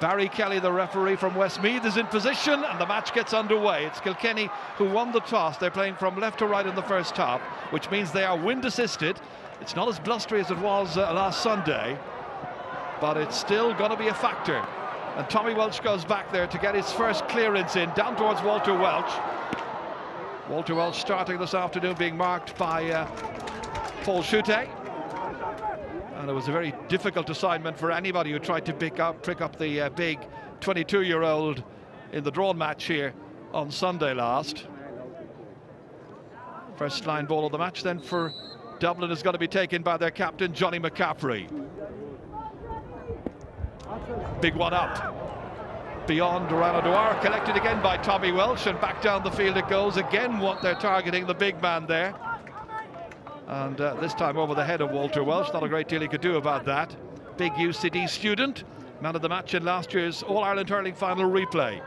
Barry Kelly, the referee from Westmeath, is in position and the match gets underway. It's Kilkenny who won the toss. They're playing from left to right in the first half, which means they are wind assisted. It's not as blustery as it was last Sunday, but it's still going to be a factor. And Tommy Welch goes back there to get his first clearance in, down towards Walter Welch. Walter Welch starting this afternoon, being marked by Paul Schutte. And it was a very difficult assignment for anybody who tried to pick up the big 22-year-old in the drawn match here on Sunday last. First line ball of the match then for Dublin is going to be taken by their captain, Johnny McCaffrey. Big one up. Beyond Durano Dwyer, collected again by Tommy Welch, and back down the field it goes. Again, what they're targeting, the big man there. And this time over the head of Walter Welch. Not a great deal he could do about that. Big UCD student, man of the match in last year's All-Ireland hurling final replay.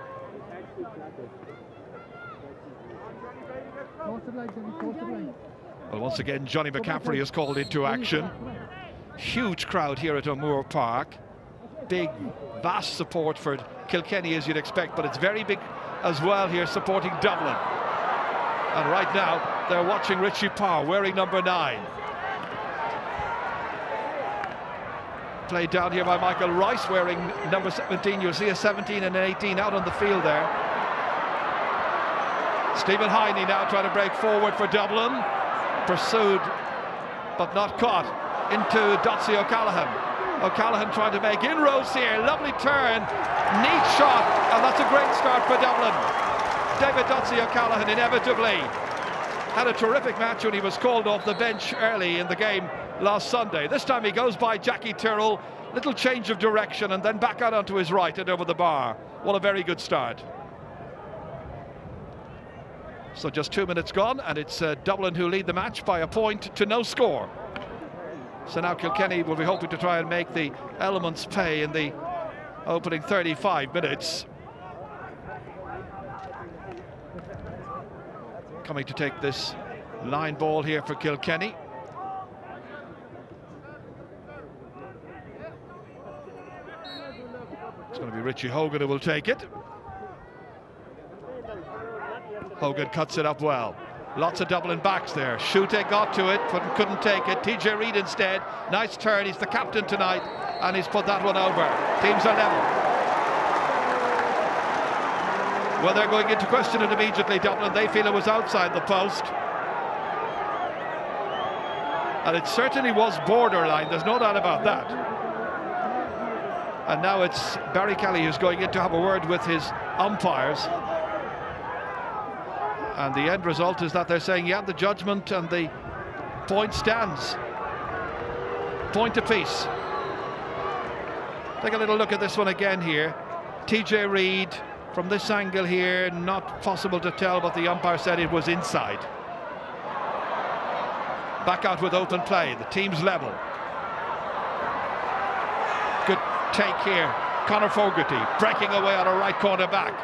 Well, once again, Johnny McCaffrey is called into action. Huge crowd here at O'Moore Park. Big, vast support for Kilkenny, as you'd expect, but it's very big as well here supporting Dublin. And right now, they're watching Richie Parr wearing number 9. Played down here by Michael Rice wearing number 17. You'll see a 17 and an 18 out on the field there. Stephen Heine now trying to break forward for Dublin. Pursued, but not caught. Into Dotsy O'Callaghan. O'Callaghan trying to make inroads here. Lovely turn. Neat shot. And that's a great start for Dublin. David Dotsy O'Callaghan inevitably had a terrific match when he was called off the bench early in the game last Sunday. This time he goes by Jackie Tyrrell, little change of direction, and then back out onto his right and over the bar. What a very good start. So just 2 minutes gone, and it's Dublin who lead the match by a point to no score. So now Kilkenny will be hoping to try and make the elements pay in the opening 35 minutes. Coming to take this line ball here for Kilkenny. It's going to be Richie Hogan who will take it. Hogan cuts it up well. Lots of Dublin backs there. Schutte got to it, but couldn't take it. TJ Reid instead. Nice turn. He's the captain tonight, and he's put that one over. Teams are level. Well, they're going into question it immediately, Dublin. They feel it was outside the post. And it certainly was borderline, there's no doubt about that. And now it's Barry Kelly who's going in to have a word with his umpires. And the end result is that they're saying, yeah, the judgment and the point stands. Point apiece. Take a little look at this one again here. TJ Reid. From this angle here, not possible to tell, but the umpire said it was inside. Back out with open play, the team's level. Good take here, Conor Fogarty breaking away on a right corner back.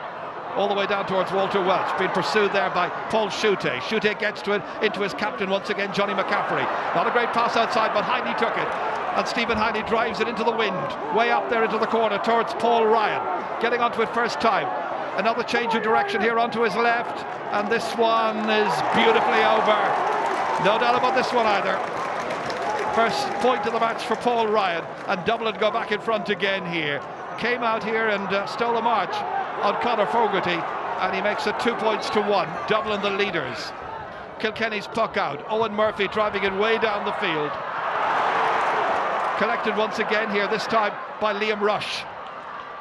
All the way down towards Walter Welch, being pursued there by Paul Schutte. Schutte gets to it, into his captain once again, Johnny McCaffrey. Not a great pass outside, but Heine took it. And Stephen Heine drives it into the wind, way up there into the corner towards Paul Ryan. Getting onto it first time. Another change of direction here onto his left. And this one is beautifully over. No doubt about this one either. First point of the match for Paul Ryan. And Dublin go back in front again here. Came out here and stole a march on Conor Fogarty. And he makes it 2 points to 1. Dublin the leaders. Kilkenny's puck out. Owen Murphy driving it way down the field. Collected once again here, this time by Liam Rush.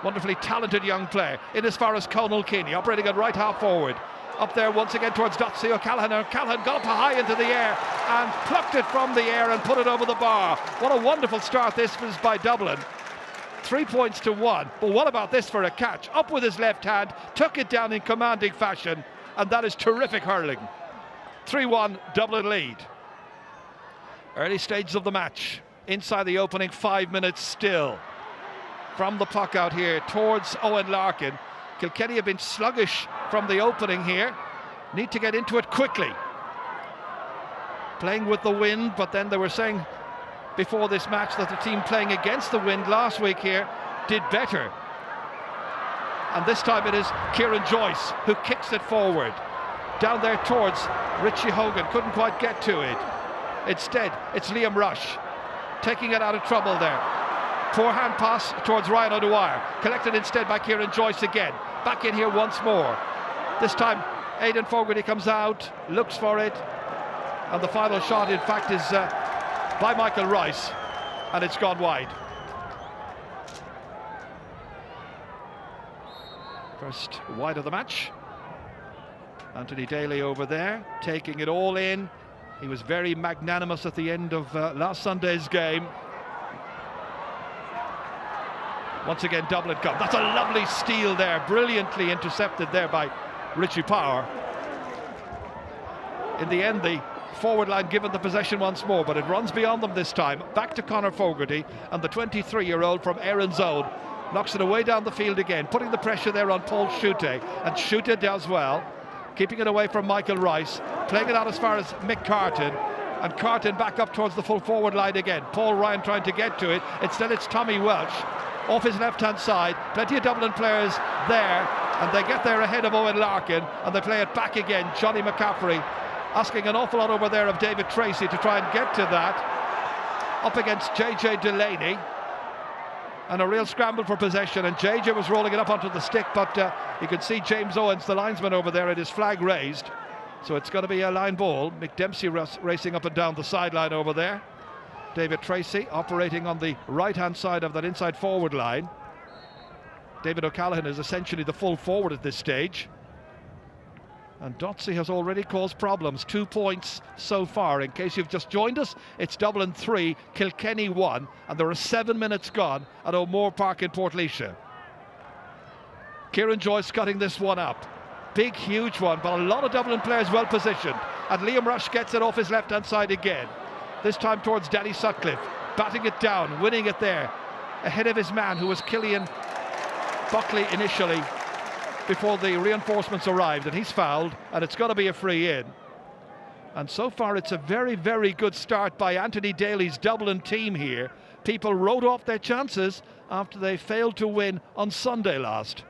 Wonderfully talented young player. In as far as Conal Keaney, operating at right half forward. Up there once again towards Dotsy O'Callaghan. O'Callaghan got up high into the air and plucked it from the air and put it over the bar. What a wonderful start this was by Dublin. 3 points to 1. But what about this for a catch? Up with his left hand, took it down in commanding fashion, and that is terrific hurling. 3-1, Dublin lead. Early stages of the match. Inside the opening 5 minutes still. From the puck out here towards Owen Larkin. Kilkenny have been sluggish from the opening here. Need to get into it quickly. Playing with the wind, but then they were saying before this match that the team playing against the wind last week here did better. and this time it is Kieran Joyce who kicks it forward. Down there towards Richie Hogan, couldn't quite get to it. Instead, it's Liam Rush taking it out of trouble there. Poor hand pass towards Ryan O'Dwyer, collected instead by Kieran Joyce again. Back in here once more. This time Aidan Fogarty comes out, looks for it, and the final shot in fact is by Michael Rice, and it's gone wide. First wide of the match. Anthony Daly over there, taking it all in. He was very magnanimous at the end of last Sunday's game. Once again, Dublin come. That's a lovely steal there, brilliantly intercepted there by Richie Power. In the end, the forward line given the possession once more, but it runs beyond them this time. Back to Conor Fogarty, and the 23-year-old from Erin's Own knocks it away down the field again, putting the pressure there on Paul Schutte, and Schutte does well, keeping it away from Michael Rice, playing it out as far as Mick Carton, and Carton back up towards the full forward line again. Paul Ryan trying to get to it. Instead it's Tommy Welch off his left-hand side. Plenty of Dublin players there, and they get there ahead of Owen Larkin, and they play it back again. Johnny McCaffrey asking an awful lot over there of David Tracy to try and get to that. Up against JJ Delaney, and a real scramble for possession, and JJ was rolling it up onto the stick, but you can see James Owens, the linesman over there, at his flag raised, so it's going to be a line ball. Mick Dempsey racing up and down the sideline over there. David Tracy operating on the right hand side of that inside forward line. David O'Callaghan is essentially the full forward at this stage, and Dotsey has already caused problems. 2 points so far. In case you've just joined us, it's Dublin 3, Kilkenny 1, and there are 7 minutes gone at O'Moore Park in Portlaoise. Kieran Joyce cutting this one up. Big, huge one, but a lot of Dublin players well positioned, and Liam Rush gets it off his left hand side again. This time towards Danny Sutcliffe, batting it down, winning it there, ahead of his man, who was Killian Buckley initially, before the reinforcements arrived, and he's fouled, and it's got to be a free in. And so far it's a very, very good start by Anthony Daly's Dublin team here. People wrote off their chances after they failed to win on Sunday last,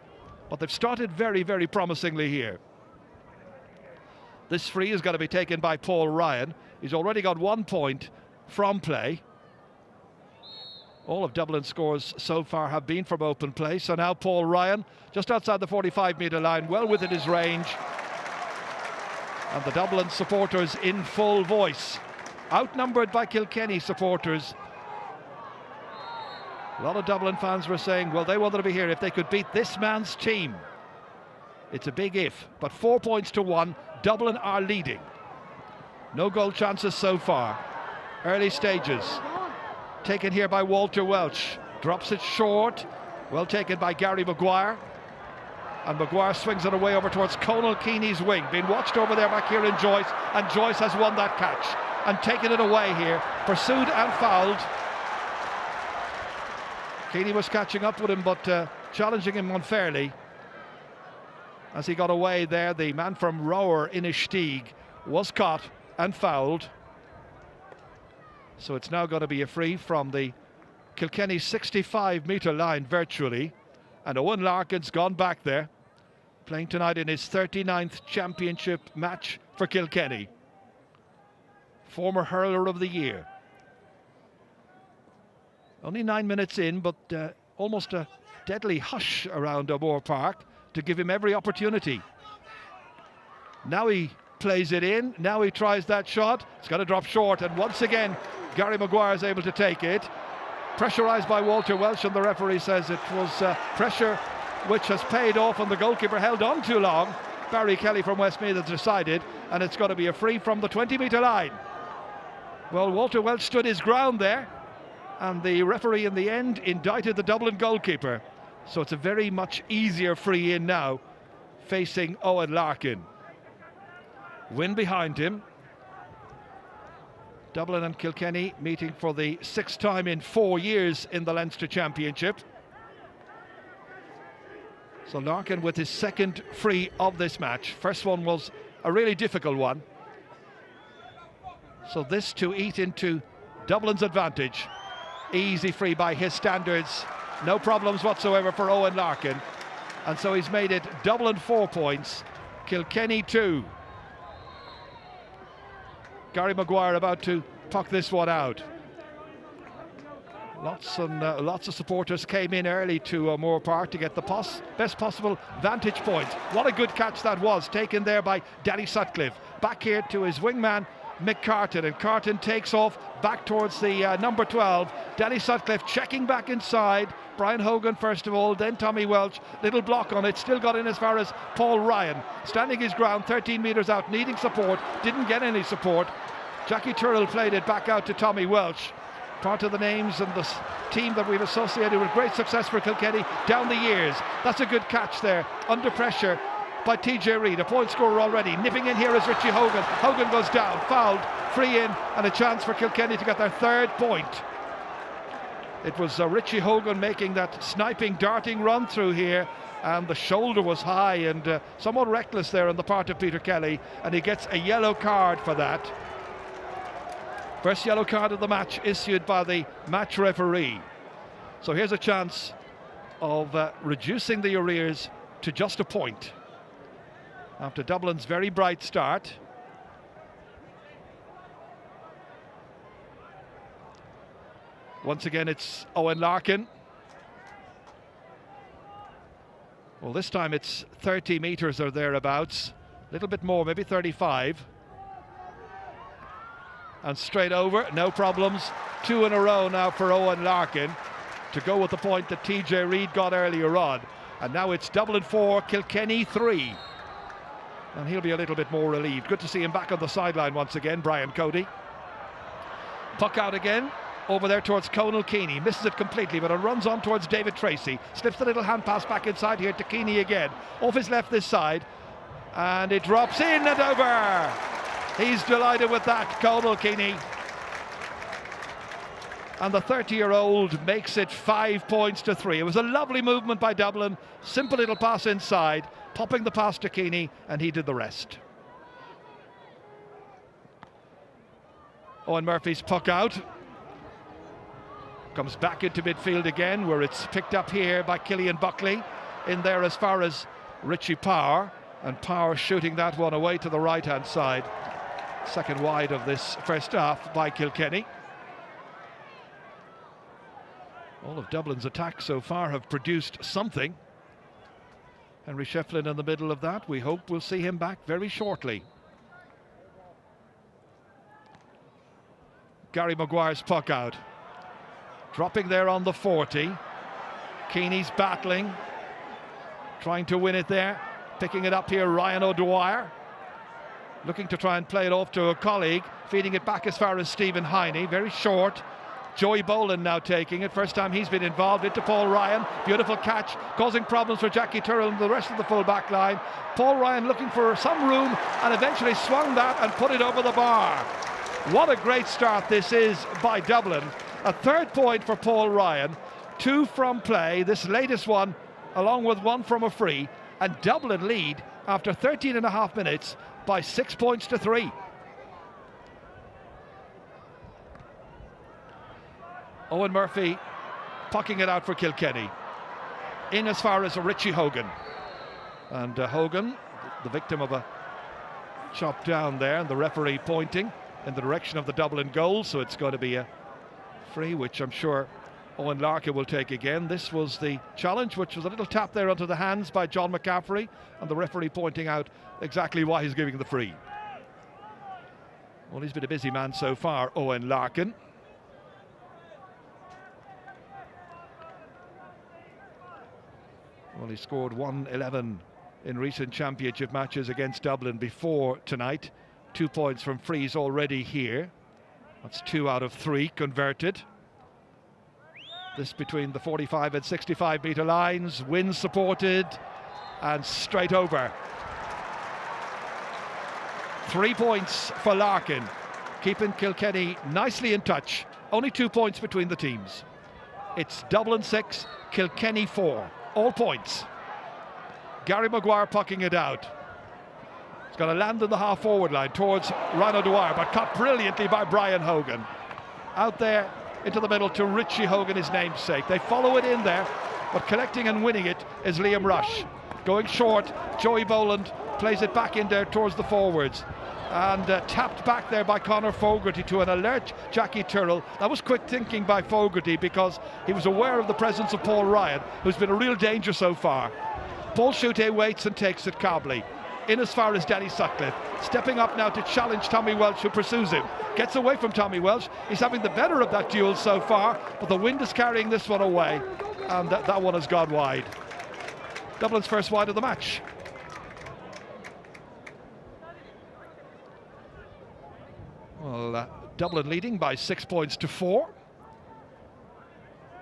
but they've started very, very promisingly here. This free is going to be taken by Paul Ryan. He's already got 1 point from play. All of Dublin's scores so far have been from open play. So now Paul Ryan, just outside the 45-metre line, well within his range. And the Dublin supporters in full voice, outnumbered by Kilkenny supporters. A lot of Dublin fans were saying, well, they wanted to be here if they could beat this man's team. It's a big if, but 4 points to 1, Dublin are leading. No goal chances so far. Early stages. Taken here by Walter Welch. Drops it short. Well taken by Gary Maguire. And Maguire swings it away over towards Conal Keeney's wing. Being watched over there by Kieran Joyce. And Joyce has won that catch and taken it away here. Pursued and fouled. Keeney was catching up with him, but challenging him unfairly. As he got away there, the man from Rower, Inishtig, was caught and fouled. So it's now going to be a free from the Kilkenny 65-metre line virtually, and Owen Larkin's gone back there, playing tonight in his 39th championship match for Kilkenny. Former hurler of the year. Only 9 minutes in, but almost a deadly hush around O'Moore Park to give him every opportunity. Now he plays it in, now he tries that shot, it's got to drop short, and once again Gary Maguire is able to take it. Pressurised by Walter Welch, and the referee says it was pressure which has paid off, and the goalkeeper held on too long. Barry Kelly from Westmeath has decided, and it's got to be a free from the 20-metre line. Well, Walter Welch stood his ground there, and the referee in the end indicted the Dublin goalkeeper. So it's a very much easier free in now, facing Owen Larkin. Win behind him. Dublin and Kilkenny meeting for the 6th time in 4 years in the Leinster Championship. So Larkin with his 2nd free of this match. First one was a really difficult one. So this to eat into Dublin's advantage. Easy free by his standards. No problems whatsoever for Owen Larkin. And so he's made it Dublin 4 points, Kilkenny 2. Gary Maguire about to puck this one out. Lots of supporters came in early to Moore Park to get the best possible vantage point. What a good catch that was, taken there by Danny Sutcliffe. Back here to his wingman, Mick Carton, and Carton takes off back towards the number 12. Danny Sutcliffe checking back inside. Brian Hogan first of all, then Tommy Welch. Little block on it, still got in as far as Paul Ryan. Standing his ground, 13 metres out, needing support, didn't get any support. Jackie Turrell played it back out to Tommy Welch. Part of the names and the team that we've associated with great success for Kilkenny down the years. That's a good catch there, under pressure by TJ Reid, a point scorer already. Nipping in here is Richie Hogan. Hogan goes down, fouled, free in, and a chance for Kilkenny to get their 3rd point. It was Richie Hogan making that sniping, darting run through here, and the shoulder was high and somewhat reckless there on the part of Peter Kelly, and he gets a yellow card for that. First yellow card of the match issued by the match referee. So here's a chance of reducing the arrears to just a point after Dublin's very bright start. Once again, it's Owen Larkin. Well, this time it's 30 metres or thereabouts, a little bit more, maybe 35. And straight over, no problems. 2 in a row now for Owen Larkin to go with the point that TJ Reid got earlier on. And now it's Dublin 4, Kilkenny 3. And he'll be a little bit more relieved. Good to see him back on the sideline once again, Brian Cody. Puck out again, over there towards Conal Keeney. Misses it completely, but it runs on towards David Tracy. Slips the little hand pass back inside here to Keeney again. Off his left this side. And it drops in and over. He's delighted with that, Conal Keeney. And the 30-year-old makes it 5 points to 3. It was a lovely movement by Dublin. Simple little pass inside, popping the pass to Keeney, and he did the rest. Owen Murphy's puck out. Comes back into midfield again, where it's picked up here by Killian Buckley. In there as far as Richie Power. And Power shooting that one away to the right-hand side. Second wide of this first half by Kilkenny. All of Dublin's attacks so far have produced something. Henry Shefflin in the middle of that. We hope we'll see him back very shortly. Gary Maguire's puck out. Dropping there on the 40. Keeney's battling. Trying to win it there. Picking it up here, Ryan O'Dwyer. Looking to try and play it off to a colleague. Feeding it back as far as Stephen Heine. Very short. Joey Boland now taking it. First time he's been involved. Into Paul Ryan. Beautiful catch. Causing problems for Jackie Turrell and the rest of the full back line. Paul Ryan looking for some room and eventually swung that and put it over the bar. What a great start this is by Dublin. A 3rd point for Paul Ryan. 2 from play. This latest one along with 1 from a free. And Dublin lead after 13 and a half minutes by 6 points to 3. Owen Murphy pucking it out for Kilkenny. In as far as Richie Hogan. And Hogan, the victim of a chop down there, and the referee pointing in the direction of the Dublin goal. So it's going to be a free, which I'm sure Owen Larkin will take again. This was the challenge, which was a little tap there onto the hands by John McCaffrey, and the referee pointing out exactly why he's giving the free. Well, he's been a busy man so far, Owen Larkin. Well, he scored 111 in recent championship matches against Dublin before tonight. 2 points from frees already here. That's 2 out of 3 converted. This between the 45 and 65 metre lines, wind supported and straight over. 3 points for Larkin, keeping Kilkenny nicely in touch. Only 2 points between the teams. It's Dublin 6, Kilkenny 4, all points. Gary Maguire pucking it out. It's going to land in the half-forward line towards Ryan O'Dwyer, but cut brilliantly by Brian Hogan. Out there into the middle to Richie Hogan, his namesake. They follow it in there, but collecting and winning it is Liam Rush. Going short, Joey Boland plays it back in there towards the forwards. And tapped back there by Conor Fogarty to an alert Jackie Tyrrell. That was quick thinking by Fogarty because he was aware of the presence of Paul Ryan, who's been a real danger so far. Paul Schutte waits and takes it calmly. In as far as Danny Sutcliffe, stepping up now to challenge Tommy Welch, who pursues him. Gets away from Tommy Welch. He's having the better of that duel so far, but the wind is carrying this one away, and that one has gone wide. Dublin's first wide of the match. Well, Dublin leading by 6 points to 4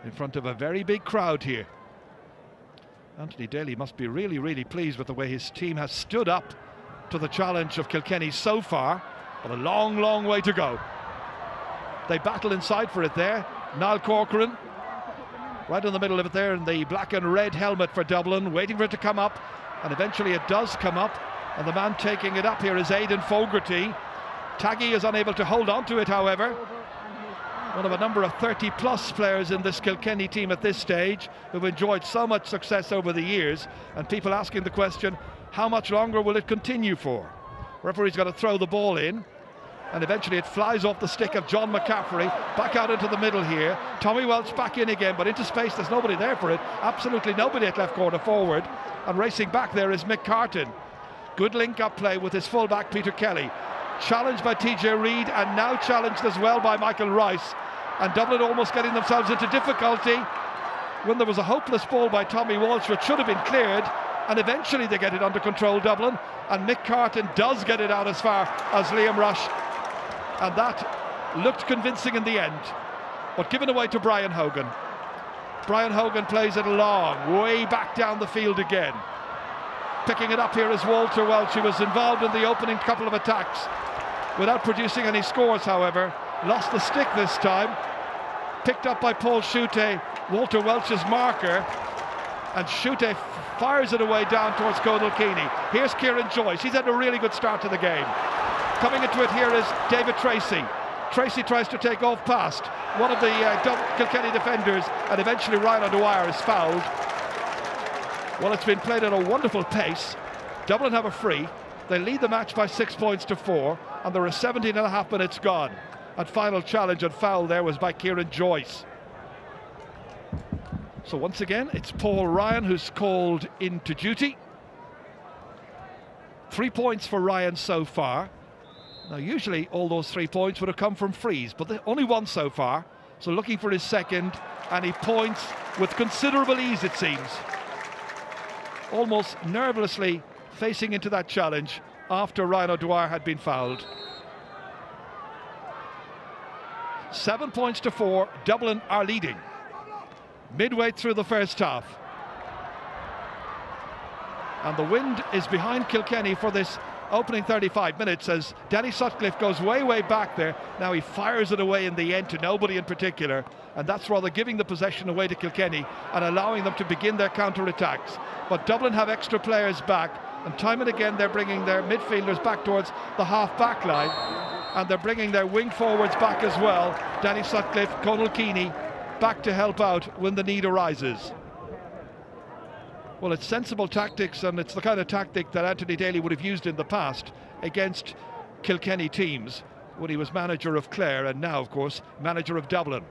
in front of a very big crowd here. Anthony Daly must be really, really pleased with the way his team has stood up to the challenge of Kilkenny so far, but a long, long way to go. They battle inside for it there. Niall Corcoran right in the middle of it there in the black and red helmet for Dublin, waiting for it to come up, and eventually it does come up, and the man taking it up here is Aidan Fogarty. Taggy is unable to hold on to it, however. One of a number of 30-plus players in this Kilkenny team at this stage who've enjoyed so much success over the years, and people asking the question, how much longer will it continue for? Referee's got to throw the ball in, and eventually it flies off the stick of John McCaffrey, back out into the middle here. Tommy Welch back in again, but into space, there's nobody there for it. Absolutely nobody at left corner forward, and racing back there is Mick Carton. Good link-up play with his full-back Peter Kelly. Challenged by TJ Reid, and now challenged as well by Michael Rice, and Dublin almost getting themselves into difficulty when there was a hopeless ball by Tommy Walsh which should have been cleared, and eventually they get it under control, Dublin, and Mick Carton does get it out as far as Liam Rush, and that looked convincing in the end, but given away to Brian Hogan. Brian Hogan plays it long, way back down the field again. Picking it up here is Walter Welch, who was involved in the opening couple of attacks without producing any scores, however. Lost the stick this time. Picked up by Paul Schutte, Walter Welch's marker, and Schutte fires it away down towards Kilkenny. Here's Kieran Joyce. He's had a really good start to the game. Coming into it here is David Tracy. Tracy tries to take off past one of the Kilkenny defenders, and eventually Ryan O'Dwyer is fouled. Well, it's been played at a wonderful pace. Dublin have a free. They lead the match by 6 points to 4, and there are 17.5 minutes gone. And final challenge and foul there was by Kieran Joyce. So once again, it's Paul Ryan who's called into duty. 3 points for Ryan so far. Now, usually all those 3 points would have come from frees, but only one so far. So looking for his second, and he points with considerable ease, it seems. Almost nervously facing into that challenge after Ryan O'Dwyer had been fouled. 7 points to 4, Dublin are leading midway through the first half. And the wind is behind Kilkenny for this opening 35 minutes as Danny Sutcliffe goes way, way back there. Now he fires it away in the end to nobody in particular, and that's rather giving the possession away to Kilkenny and allowing them to begin their counter-attacks. But Dublin have extra players back, and time and again they're bringing their midfielders back towards the half-back line, and they're bringing their wing forwards back as well. Danny Sutcliffe, Conal Keaney back to help out when the need arises. Well, it's sensible tactics, and it's the kind of tactic that Anthony Daly would have used in the past against Kilkenny teams when he was manager of Clare, and now, of course, manager of Dublin.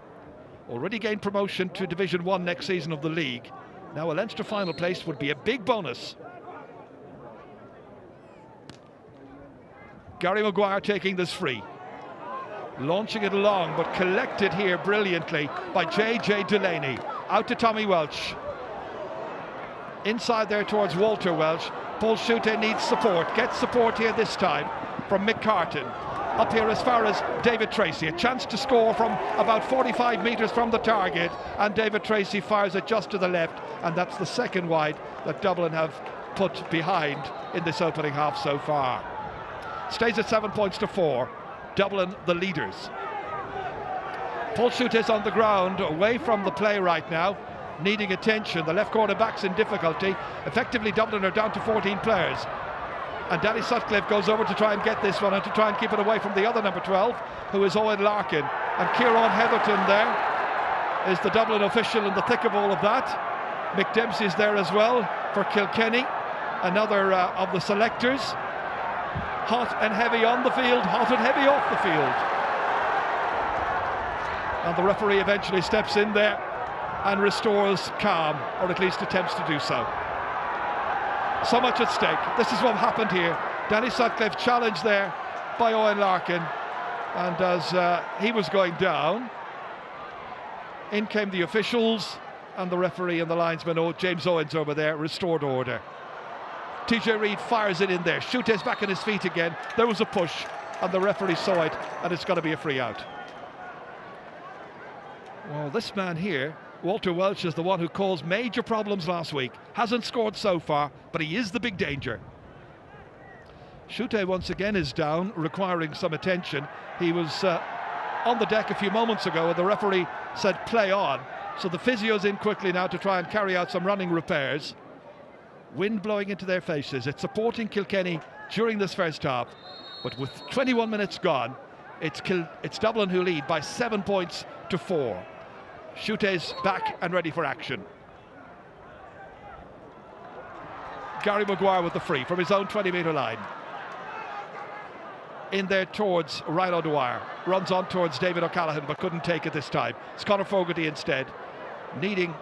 Already gained promotion to Division 1 next season of the league. Now a Leinster final place would be a big bonus. Gary Maguire taking this free. Launching it along, but collected here brilliantly by J.J. Delaney. Out to Tommy Welch. Inside there towards Walter Welch. Paul Schutte needs support. Gets support here this time from Mick Carton. Up here as far as David Tracy. A chance to score from about 45 metres from the target. And David Tracy fires it just to the left. And that's the second wide that Dublin have put behind in this opening half so far. Stays at 7 points to 4. Dublin the leaders. Paul Schutte is on the ground, away from the play right now, needing attention. The left corner back's in difficulty. Effectively, Dublin are down to 14 players. And Danny Sutcliffe goes over to try and get this one and to try and keep it away from the other number 12, who is Owen Larkin. And Kieran Heatherton there is the Dublin official in the thick of all of that. Mick Dempsey's there as well for Kilkenny, another of the selectors. Hot and heavy on the field, hot and heavy off the field. And the referee eventually steps in there and restores calm, or at least attempts to do so. So much at stake. This is what happened here. Danny Sutcliffe challenged there by Owen Larkin, and as he was going down, in came the officials and the referee and the linesman, James Owens over there, restored order. TJ Reid fires it in there. Schute's back on his feet again. There was a push and the referee saw it, and it's going to be a free out. Well, this man here, Walter Welsh, is the one who caused major problems last week. Hasn't scored so far, but he is the big danger. Schute once again is down, requiring some attention. He was on the deck a few moments ago and the referee said play on. So the physio's in quickly now to try and carry out some running repairs. Wind blowing into their faces. It's supporting Kilkenny during this first half. But with 21 minutes gone, it's Dublin who lead by 7 points to 4. Schute's back and ready for action. Gary Maguire with the free from his own 20-metre line. In there towards Ryan O'Dwyer. Runs on towards David O'Callaghan but couldn't take it this time. It's Conor Fogarty instead, needing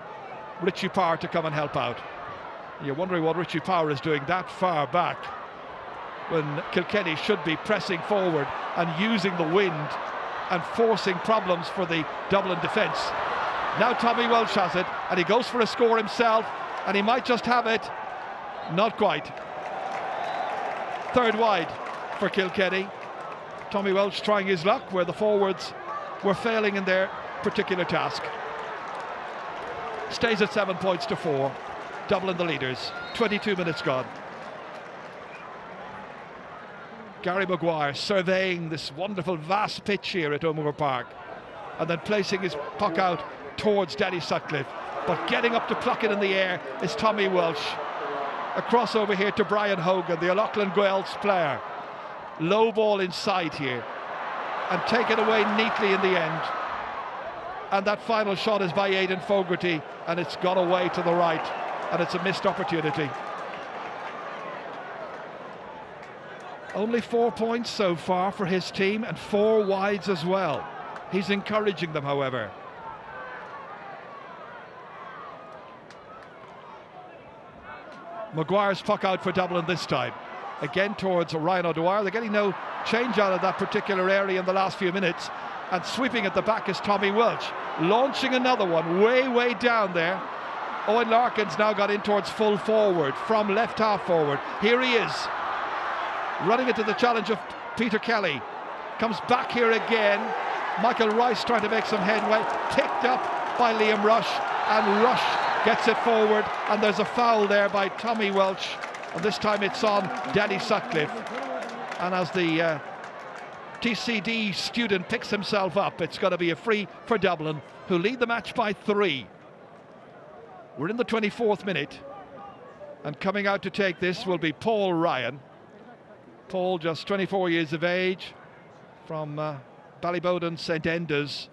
Richie Power to come and help out. You're wondering what Richie Power is doing that far back when Kilkenny should be pressing forward and using the wind and forcing problems for the Dublin defence. Now Tommy Welsh has it and he goes for a score himself, and he might just have it. Not quite. Third wide for Kilkenny. Tommy Welsh trying his luck where the forwards were failing in their particular task. Stays at 7 points to 4. Dublin the leaders. 22 minutes gone. Gary Maguire surveying this wonderful vast pitch here at O'Moore Park and then placing his puck out towards Danny Sutcliffe, but getting up to pluck it in the air is Tommy Welsh. A crossover here to Brian Hogan, the O'Loughlin Guelphs player. Low ball inside here and taken away neatly in the end. And that final shot is by Aidan Fogarty and it's gone away to the right, and it's a missed opportunity. Only 4 points so far for his team and 4 wides as well. He's encouraging them, however. Maguire's puck out for Dublin this time. Again towards Ryan O'Dwyer. They're getting no change out of that particular area in the last few minutes. And sweeping at the back is Tommy Welsh. Launching another one way down there. Owen Larkin's now got in towards full forward from left half forward. Here he is. Running into the challenge of Peter Kelly. Comes back here again. Michael Rice trying to make some headway. Picked up by Liam Rush. And Rush gets it forward. And there's a foul there by Tommy Welsh. And this time it's on Danny Sutcliffe. And as the TCD student picks himself up, it's going to be a free for Dublin, who lead the match by 3. We're in the 24th minute. And coming out to take this will be Paul Ryan. Paul, just 24 years of age, from Ballybowden St Enda's.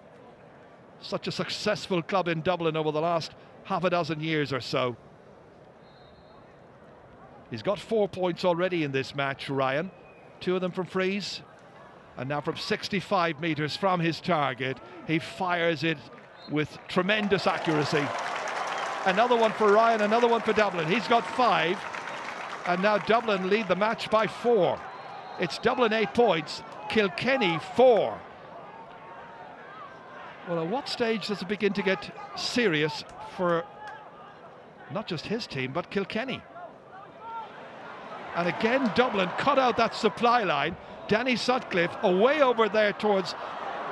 Such a successful club in Dublin over the last half a dozen years or so. He's got 4 points already in this match, Ryan. 2 of them from frees. And now from 65 metres from his target, he fires it with tremendous accuracy. Another one for Ryan, another one for Dublin. He's got 5. And now Dublin lead the match by 4. It's Dublin 8 points, Kilkenny 4. Well, at what stage does it begin to get serious for not just his team, but Kilkenny? And again, Dublin cut out that supply line. Danny Sutcliffe away over there towards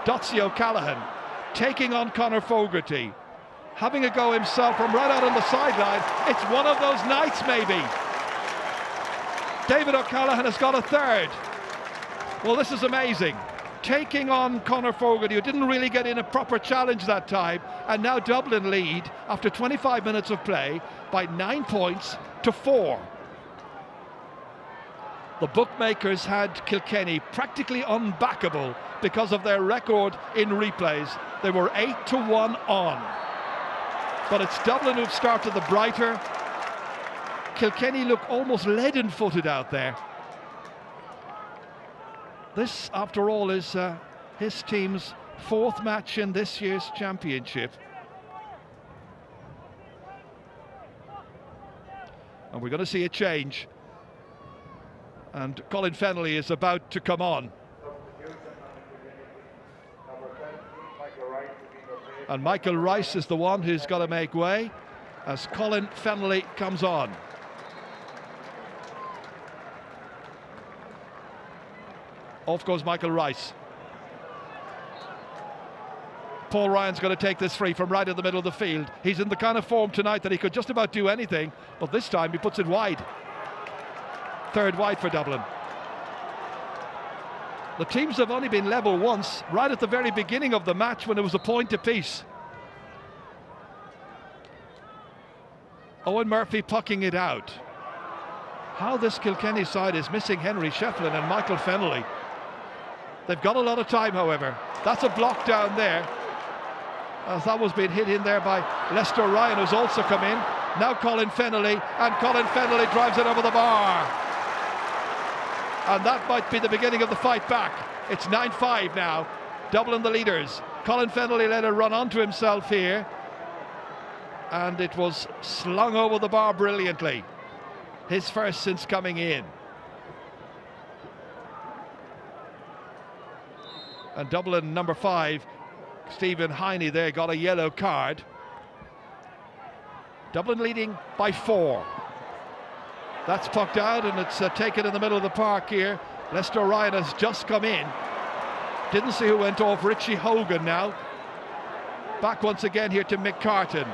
Dotsy O'Callaghan, taking on Conor Fogarty. Having a go himself from right out on the sideline. It's one of those nights, maybe. David O'Callaghan has got a third. Well, this is amazing. Taking on Conor Fogarty, who didn't really get in a proper challenge that time. And now Dublin lead, after 25 minutes of play, by 9 points to 4. The bookmakers had Kilkenny practically unbackable because of their record in replays. They were 8-1 on. But it's Dublin who've started the brighter. Kilkenny look almost leaden-footed out there. This, after all, is his team's 4th match in this year's championship. And we're going to see a change. And Colin Fennelly is about to come on. And Michael Rice is the one who's got to make way as Colin Fennelly comes on. Off goes Michael Rice. Paul Ryan's going to take this free from right in the middle of the field. He's in the kind of form tonight that he could just about do anything, but this time he puts it wide. 3rd wide for Dublin. The teams have only been level once, right at the very beginning of the match when it was a point apiece. Owen Murphy pucking it out. How this Kilkenny side is missing Henry Shefflin and Michael Fennelly. They've got a lot of time, however. That's a block down there, as that was being hit in there by Lester Ryan, who's also come in. Now Colin Fennelly, and Colin Fennelly drives it over the bar. And that might be the beginning of the fight back. It's 9-5 now. Dublin the leaders. Colin Fennelly let it run onto himself here. And it was slung over the bar brilliantly. His first since coming in. And Dublin number 5, Stephen Heine there, got a yellow card. Dublin leading by 4. That's pucked out and it's taken in the middle of the park here. Lester Ryan has just come in. Didn't see who went off. Richie Hogan now. Back once again here to Mick Carton.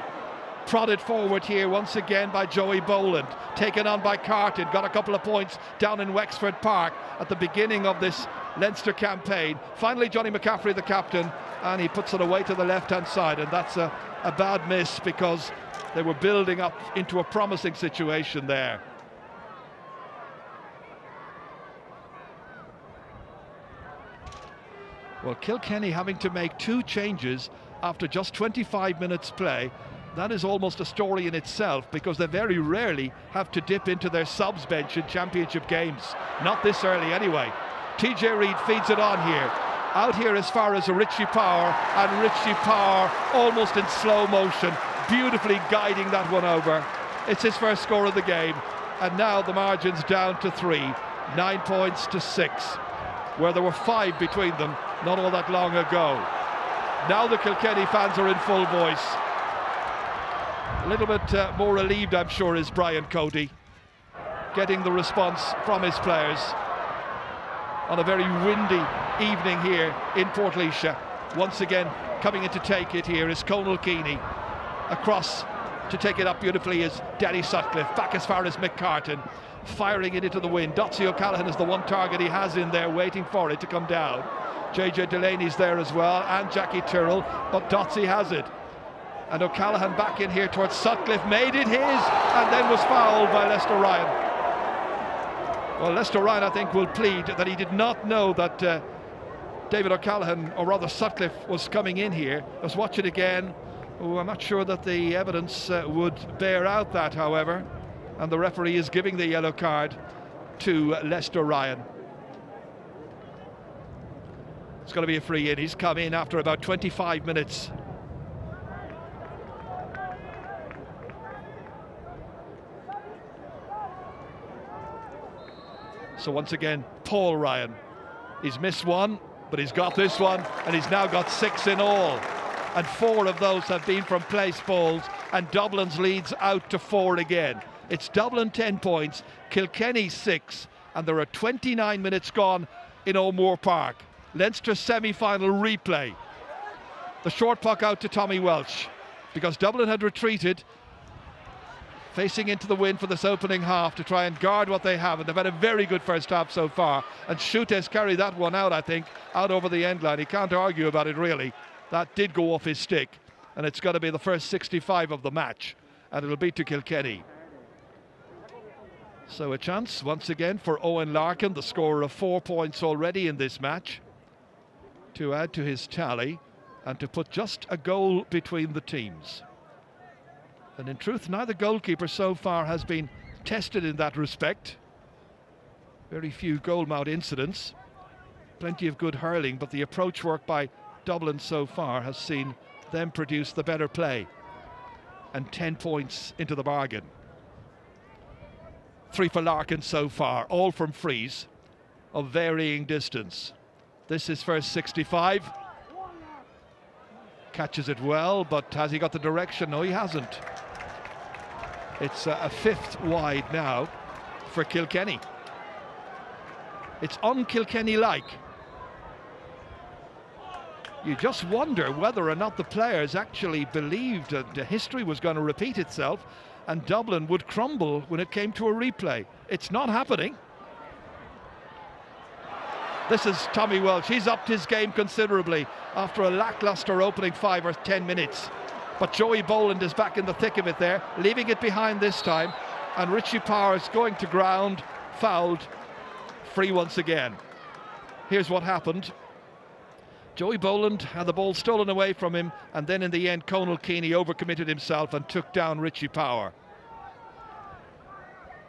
Prodded forward here once again by Joey Boland. Taken on by Carton. Got a couple of points down in Wexford Park at the beginning of this Leinster campaign. Finally Johnny McCaffrey, the captain, and he puts it away to the left-hand side. And that's a bad miss because they were building up into a promising situation there. Well, Kilkenny having to make 2 changes after just 25 minutes play. That is almost a story in itself because they very rarely have to dip into their subs bench in championship games. Not this early anyway. TJ Reid feeds it on here. Out here as far as Richie Power, and Richie Power almost in slow motion, beautifully guiding that one over. It's his first score of the game, and now the margin's down to 3, 9 points to 6, where there were 5 between them not all that long ago. Now the Kilkenny fans are in full voice. A little bit more relieved, I'm sure, is Brian Cody, getting the response from his players on a very windy evening here in Portlaoise. Once again, coming in to take it here is Conal Keeney. Across to take it up beautifully is Danny Sutcliffe. Back as far as Mick Carton, firing it into the wind. Dotsy O'Callaghan is the one target he has in there, waiting for it to come down. JJ Delaney's there as well, and Jackie Tyrrell, but Dotsy has it. And O'Callaghan back in here towards Sutcliffe, made it his, and then was fouled by Lester Ryan. Well, Lester Ryan, I think, will plead that he did not know that David O'Callaghan, or rather Sutcliffe, was coming in here. Let's watch it again. Oh, I'm not sure that the evidence would bear out that, however. And the referee is giving the yellow card to Lester Ryan. It's going to be a free in. He's come in after about 25 minutes. So once again, Paul Ryan. He's missed one, but he's got this one, and he's now got 6 in all. And 4 of those have been from place balls, and Dublin's leads out to 4 again. It's Dublin 10 points, Kilkenny 6, and there are 29 minutes gone in O'Moore Park. Leinster semi-final replay. The short puck out to Tommy Welch, because Dublin had retreated, facing into the wind for this opening half to try and guard what they have, and they've had a very good first half so far. And Schutes carried that one out, I think, out over the end line. He can't argue about it, really. That did go off his stick, and it's got to be the first 65 of the match, and it'll be to Kilkenny. So a chance once again for Owen Larkin, the scorer of 4 points already in this match, to add to his tally and to put just a goal between the teams. And in truth, neither goalkeeper so far has been tested in that respect. Very few goal mouth incidents, plenty of good hurling, but the approach work by Dublin so far has seen them produce the better play, and 10 points into the bargain. 3 for Larkin so far, all from frees of varying distance. This is first 65. Catches it well, but has he got the direction? No, he hasn't. It's a 5th wide now for Kilkenny. It's un-Kilkenny-like. You just wonder whether or not the players actually believed that the history was going to repeat itself and Dublin would crumble when it came to a replay. It's not happening. This is Tommy Welsh. He's upped his game considerably after a lacklustre opening 5 or 10 minutes. But Joey Boland is back in the thick of it there, leaving it behind this time. And Richie Powers going to ground, fouled, free once again. Here's what happened. Joey Boland had the ball stolen away from him, and then in the end Conal Keeney overcommitted himself and took down Richie Power.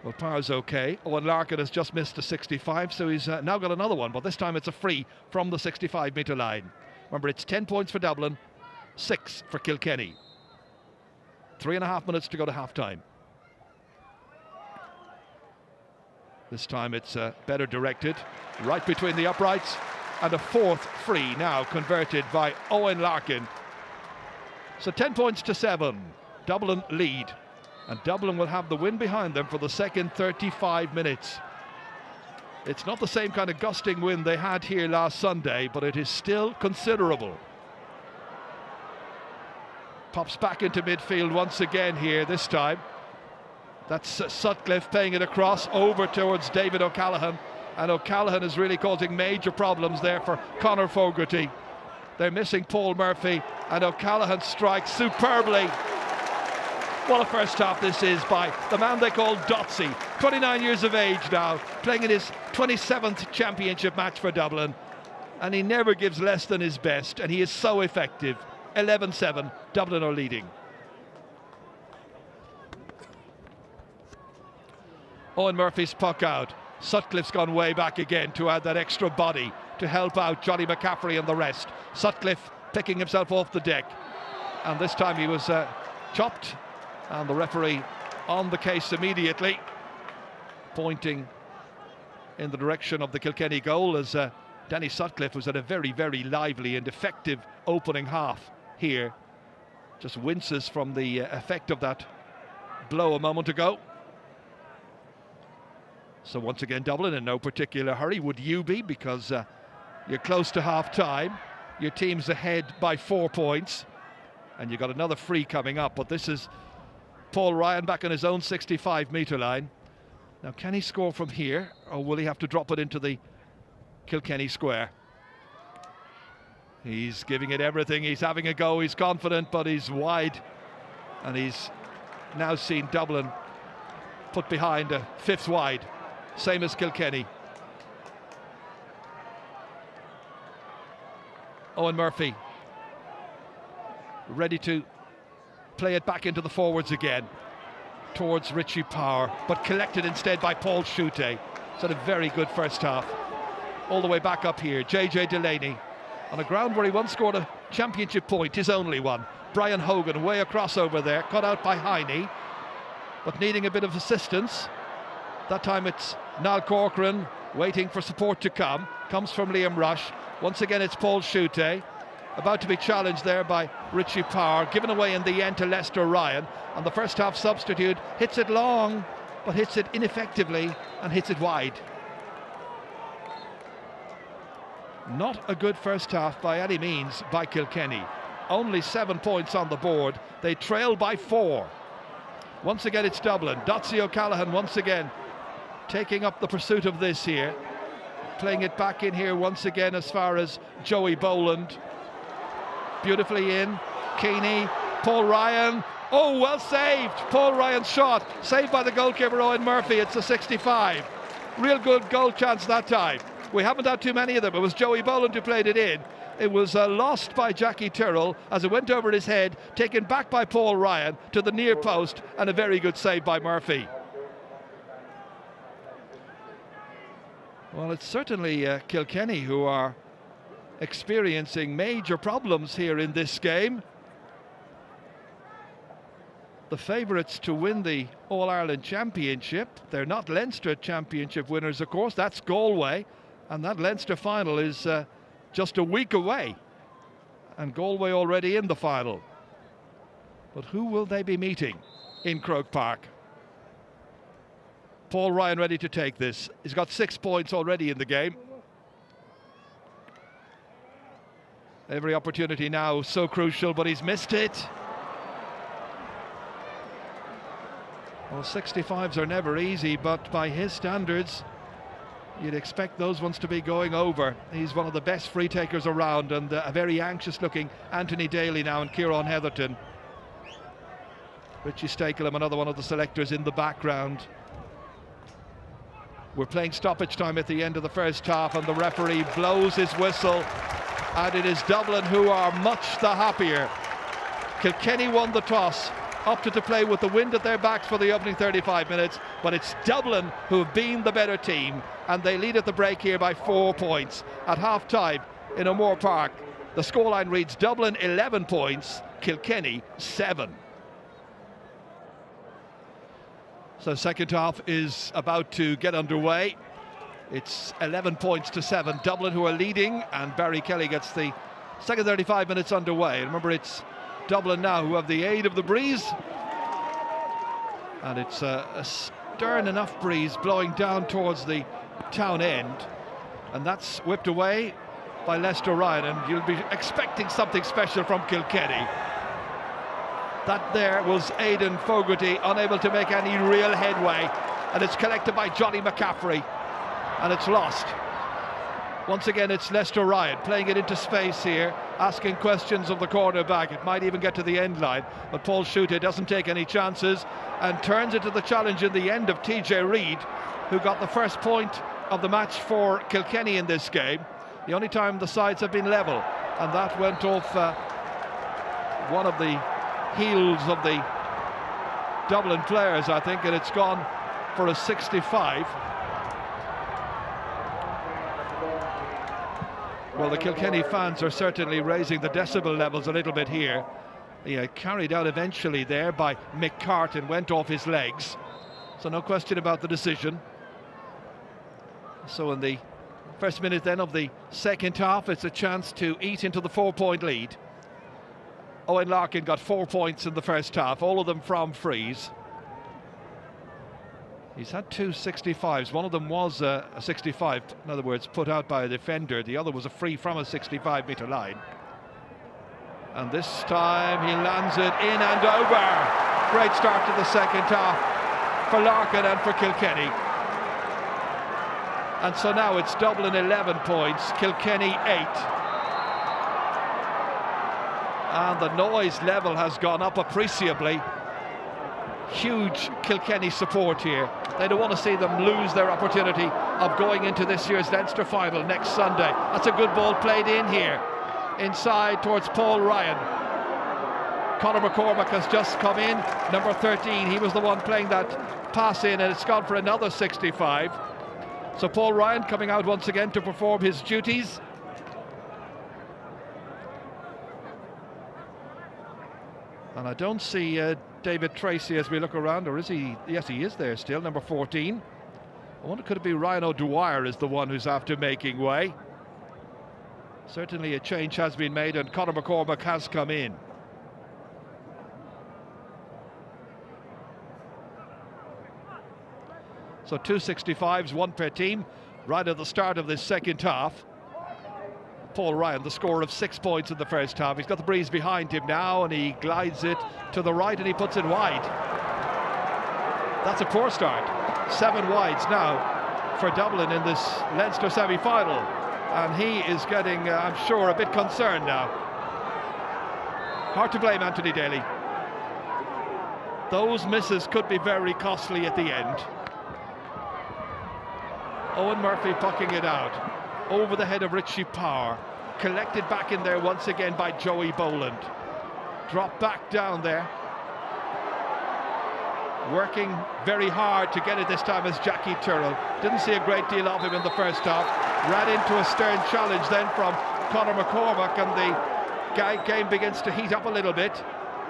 Well, Power's okay. Owen Larkin has just missed a 65, so he's now got another one, but this time it's a free from the 65-metre line. Remember, it's 10 points for Dublin, 6 for Kilkenny. 3.5 minutes to go to half-time. This time it's better directed, right between the uprights, and a 4th free now converted by Owen Larkin. So 10 points to 7. Dublin lead. And Dublin will have the win behind them for the second 35 minutes. It's not the same kind of gusting win they had here last Sunday, but it is still considerable. Pops back into midfield once again here this time. That's Sutcliffe paying it across over towards David O'Callaghan. And O'Callaghan is really causing major problems there for Conor Fogarty. They're missing Paul Murphy, and O'Callaghan strikes superbly. What a first half this is by the man they call Dotsy, 29 years of age now, playing in his 27th championship match for Dublin. And he never gives less than his best, and he is so effective. 11-7, Dublin are leading. Owen Murphy's puck out. Sutcliffe's gone way back again to add that extra body to help out Johnny McCaffrey and the rest. Sutcliffe picking himself off the deck, and this time he was chopped, and the referee on the case immediately, pointing in the direction of the Kilkenny goal, as Danny Sutcliffe was at a very, very lively and effective opening half here. Just winces from the effect of that blow a moment ago. So once again, Dublin in no particular hurry. Would you be? Because you're close to half-time. Your team's ahead by 4 points. And you've got another free coming up. But this is Paul Ryan back on his own 65-metre line. Now, can he score from here? Or will he have to drop it into the Kilkenny square? He's giving it everything. He's having a go. He's confident, but he's wide. And he's now seen Dublin put behind a 5th wide. Same as Kilkenny. Owen Murphy ready to play it back into the forwards again towards Richie Power, but collected instead by Paul Schutte. It's had a very good first half. All the way back up here, JJ Delaney on a ground where he once scored a championship point, his only one. Brian Hogan way across over there, cut out by Heine, but needing a bit of assistance. That time it's Niall Corcoran waiting for support to come. Comes from Liam Rush. Once again it's Paul Schutte, about to be challenged there by Richie Power, given away in the end to Lester Ryan. And the first half substitute hits it long, but hits it ineffectively and hits it wide. Not a good first half by any means by Kilkenny. Only 7 points on the board. They trail by 4. Once again it's Dublin. Dotsy O'Callaghan once again taking up the pursuit of this here. Playing it back in here once again as far as Joey Boland. Beautifully in. Keeney, Paul Ryan, Oh, well saved. Paul Ryan's shot. Saved by the goalkeeper, Owen Murphy. It's a 65. Real good goal chance that time. We haven't had too many of them. It was Joey Boland who played it in. It was lost by Jackie Tyrrell as it went over his head, taken back by Paul Ryan to the near post, and a very good save by Murphy. Well, it's certainly Kilkenny who are experiencing major problems here in this game. The favourites to win the All-Ireland Championship. They're not Leinster Championship winners, of course. That's Galway. And that Leinster final is just a week away. And Galway already in the final. But who will they be meeting in Croke Park? Paul Ryan ready to take this. He's got 6 points already in the game. Every opportunity now, so crucial, but he's missed it. Well, 65s are never easy, but by his standards, you'd expect those ones to be going over. He's one of the best free takers around, and a very anxious-looking Anthony Daly now and Kieran Heatherton. Richie Stakelham, another one of the selectors in the background. We're playing stoppage time at the end of the first half, and the referee blows his whistle, and it is Dublin who are much the happier. Kilkenny won the toss, opted to play with the wind at their backs for the opening 35 minutes, but it's Dublin who have been the better team, and they lead at the break here by 4 points. At half-time in O'Moore Park, the scoreline reads Dublin 11 points, Kilkenny 7. So second half is about to get underway. It's 11 points to 7. Dublin who are leading, and Barry Kelly gets the second 35 minutes underway. And remember, it's Dublin now who have the aid of the breeze, and it's a stern enough breeze blowing down towards the town end, and that's whipped away by Lester Ryan, and you'll be expecting something special from Kilkenny. That there was Aidan Fogarty, unable to make any real headway, and it's collected by Johnny McCaffrey, and it's lost. Once again, it's Lester Ryan playing it into space here, asking questions of the cornerback. It might even get to the end line, but Paul Schutte doesn't take any chances and turns into the challenge in the end of TJ Reid, who got the first point of the match for Kilkenny in this game. The only time the sides have been level, and that went off one of the heels of the Dublin players, I think, and it's gone for a 65. Well, the Kilkenny fans are certainly raising the decibel levels a little bit here. Carried out eventually there by Mick Carton, went off his legs. So no question about the decision. So in the first minute then of the second half, it's a chance to eat into the 4-point lead. Owen Larkin got 4 points in the first half, all of them from frees. He's had 2 65s. One of them was a 65, in other words, put out by a defender. The other was a free from a 65-metre line. And this time he lands it in and over. Great start to the second half for Larkin and for Kilkenny. And so now it's Dublin 11 points, Kilkenny 8. And the noise level has gone up appreciably. Huge Kilkenny support here. They don't want to see them lose their opportunity of going into this year's Leinster final next Sunday. That's a good ball played in here, inside towards Paul Ryan. Conor McCormack has just come in, number 13. He was the one playing that pass in, and it's gone for another 65. So Paul Ryan coming out once again to perform his duties. And I don't see David Tracy as we look around, or is he? Yes, he is there still, number 14. I wonder, could it be Ryan O'Dwyer is the one who's after making way? Certainly a change has been made, and Conor McCormack has come in. So 2 65s, 1 per team, right at the start of this second half. Paul Ryan, the scorer of 6 points in the first half. He's got the breeze behind him now, and he glides it to the right and he puts it wide. That's a poor start. 7 wides now for Dublin in this Leinster semi-final, and he is getting, I'm sure, a bit concerned now. Hard to blame Anthony Daly. Those misses could be very costly at the end. Owen Murphy pucking it out over the head of Richie Power, collected back in there once again by Joey Boland. Dropped back down there, working very hard to get it this time as Jackie Tyrrell. Didn't see a great deal of him in the first half. Ran into a stern challenge then from Conor McCormack, and the game begins to heat up a little bit,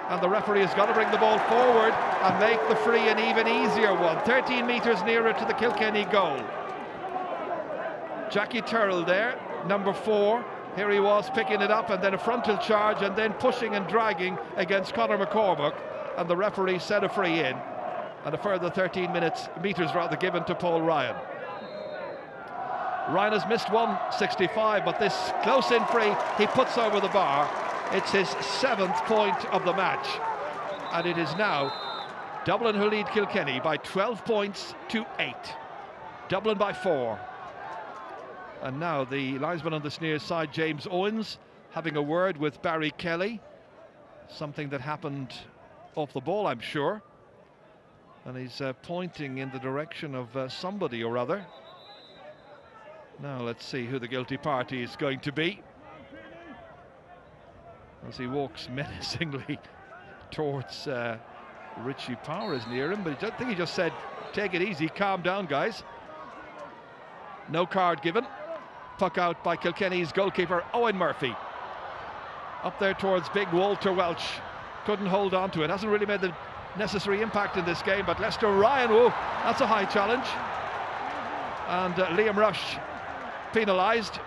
and the referee has got to bring the ball forward and make the free an even easier one. 13 metres nearer to the Kilkenny goal. Jackie Tyrrell there, number 4. Here he was picking it up, and then a frontal charge, and then pushing and dragging against Conor McCormack, and the referee set a free in, and a further 13 metres given to Paul Ryan. Ryan has missed 165, but this close-in free he puts over the bar. It's his 7th point of the match, and it is now Dublin who lead Kilkenny by 12 points to 8. Dublin by 4. And now the linesman on the near side, James Owens, having a word with Barry Kelly. Something that happened off the ball, I'm sure. And he's pointing in the direction of somebody or other. Now let's see who the guilty party is going to be, as he walks menacingly towards Richie Power is near him, but I think he just said, take it easy, calm down guys. No card given. Puck out by Kilkenny's goalkeeper Owen Murphy. Up there towards big Walter Welch. Couldn't hold on to it. Hasn't really made the necessary impact in this game, but Lester Ryan, whoa, that's a high challenge. And Liam Rush penalised.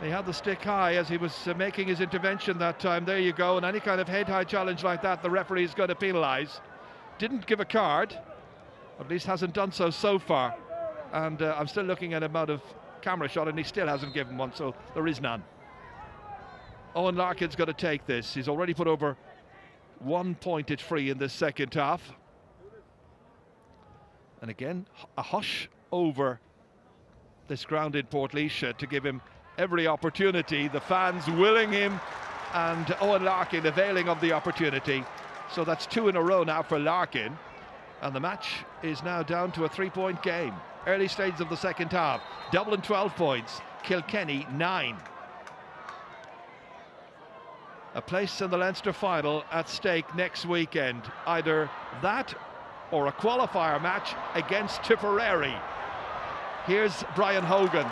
He had the stick high as he was making his intervention that time. There you go, and any kind of head-high challenge like that, the referee is going to penalise. Didn't give a card, at least hasn't done so far. And I'm still looking at him out of camera shot, and he still hasn't given one, so there is none. Owen Larkin's got to take this. He's already put over 1 pointed free in this second half. And again, a hush over this ground in Portlaoise to give him every opportunity. The fans willing him, and Owen Larkin availing of the opportunity. So that's 2 in a row now for Larkin. And the match is now down to a 3-point game. Early stages of the second half. Dublin 12 points, Kilkenny 9. A place in the Leinster final at stake next weekend. Either that or a qualifier match against Tipperary. Here's Brian Hogan.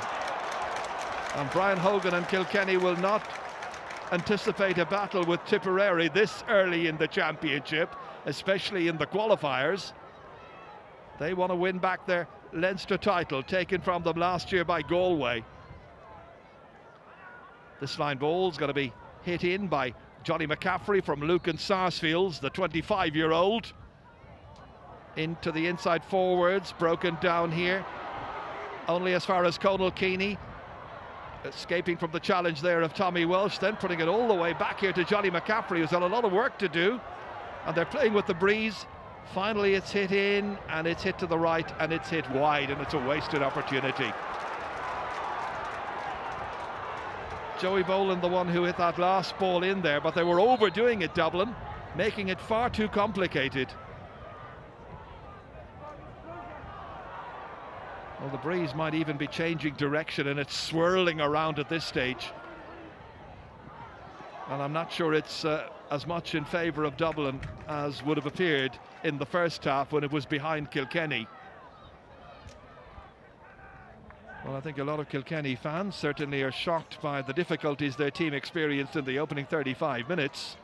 And Brian Hogan and Kilkenny will not anticipate a battle with Tipperary this early in the championship, especially in the qualifiers. They want to win back their Leinster title, taken from them last year by Galway. This line ball's going to be hit in by Johnny McCaffrey from Lucan Sarsfields, the 25-year-old. Into the inside forwards, broken down here. Only as far as Conal Keaney. Escaping from the challenge there of Tommy Welsh, then putting it all the way back here to Johnny McCaffrey, who's had a lot of work to do. And they're playing with the breeze. Finally it's hit in, and it's hit to the right, and it's hit wide, and it's a wasted opportunity. Joey Boland, the one who hit that last ball in there, but they were overdoing it, Dublin, making it far too complicated. Well, the breeze might even be changing direction, and it's swirling around at this stage. And I'm not sure it's as much in favour of Dublin as would have appeared in the first half when it was behind Kilkenny. Well, I think a lot of Kilkenny fans certainly are shocked by the difficulties their team experienced in the opening 35 minutes.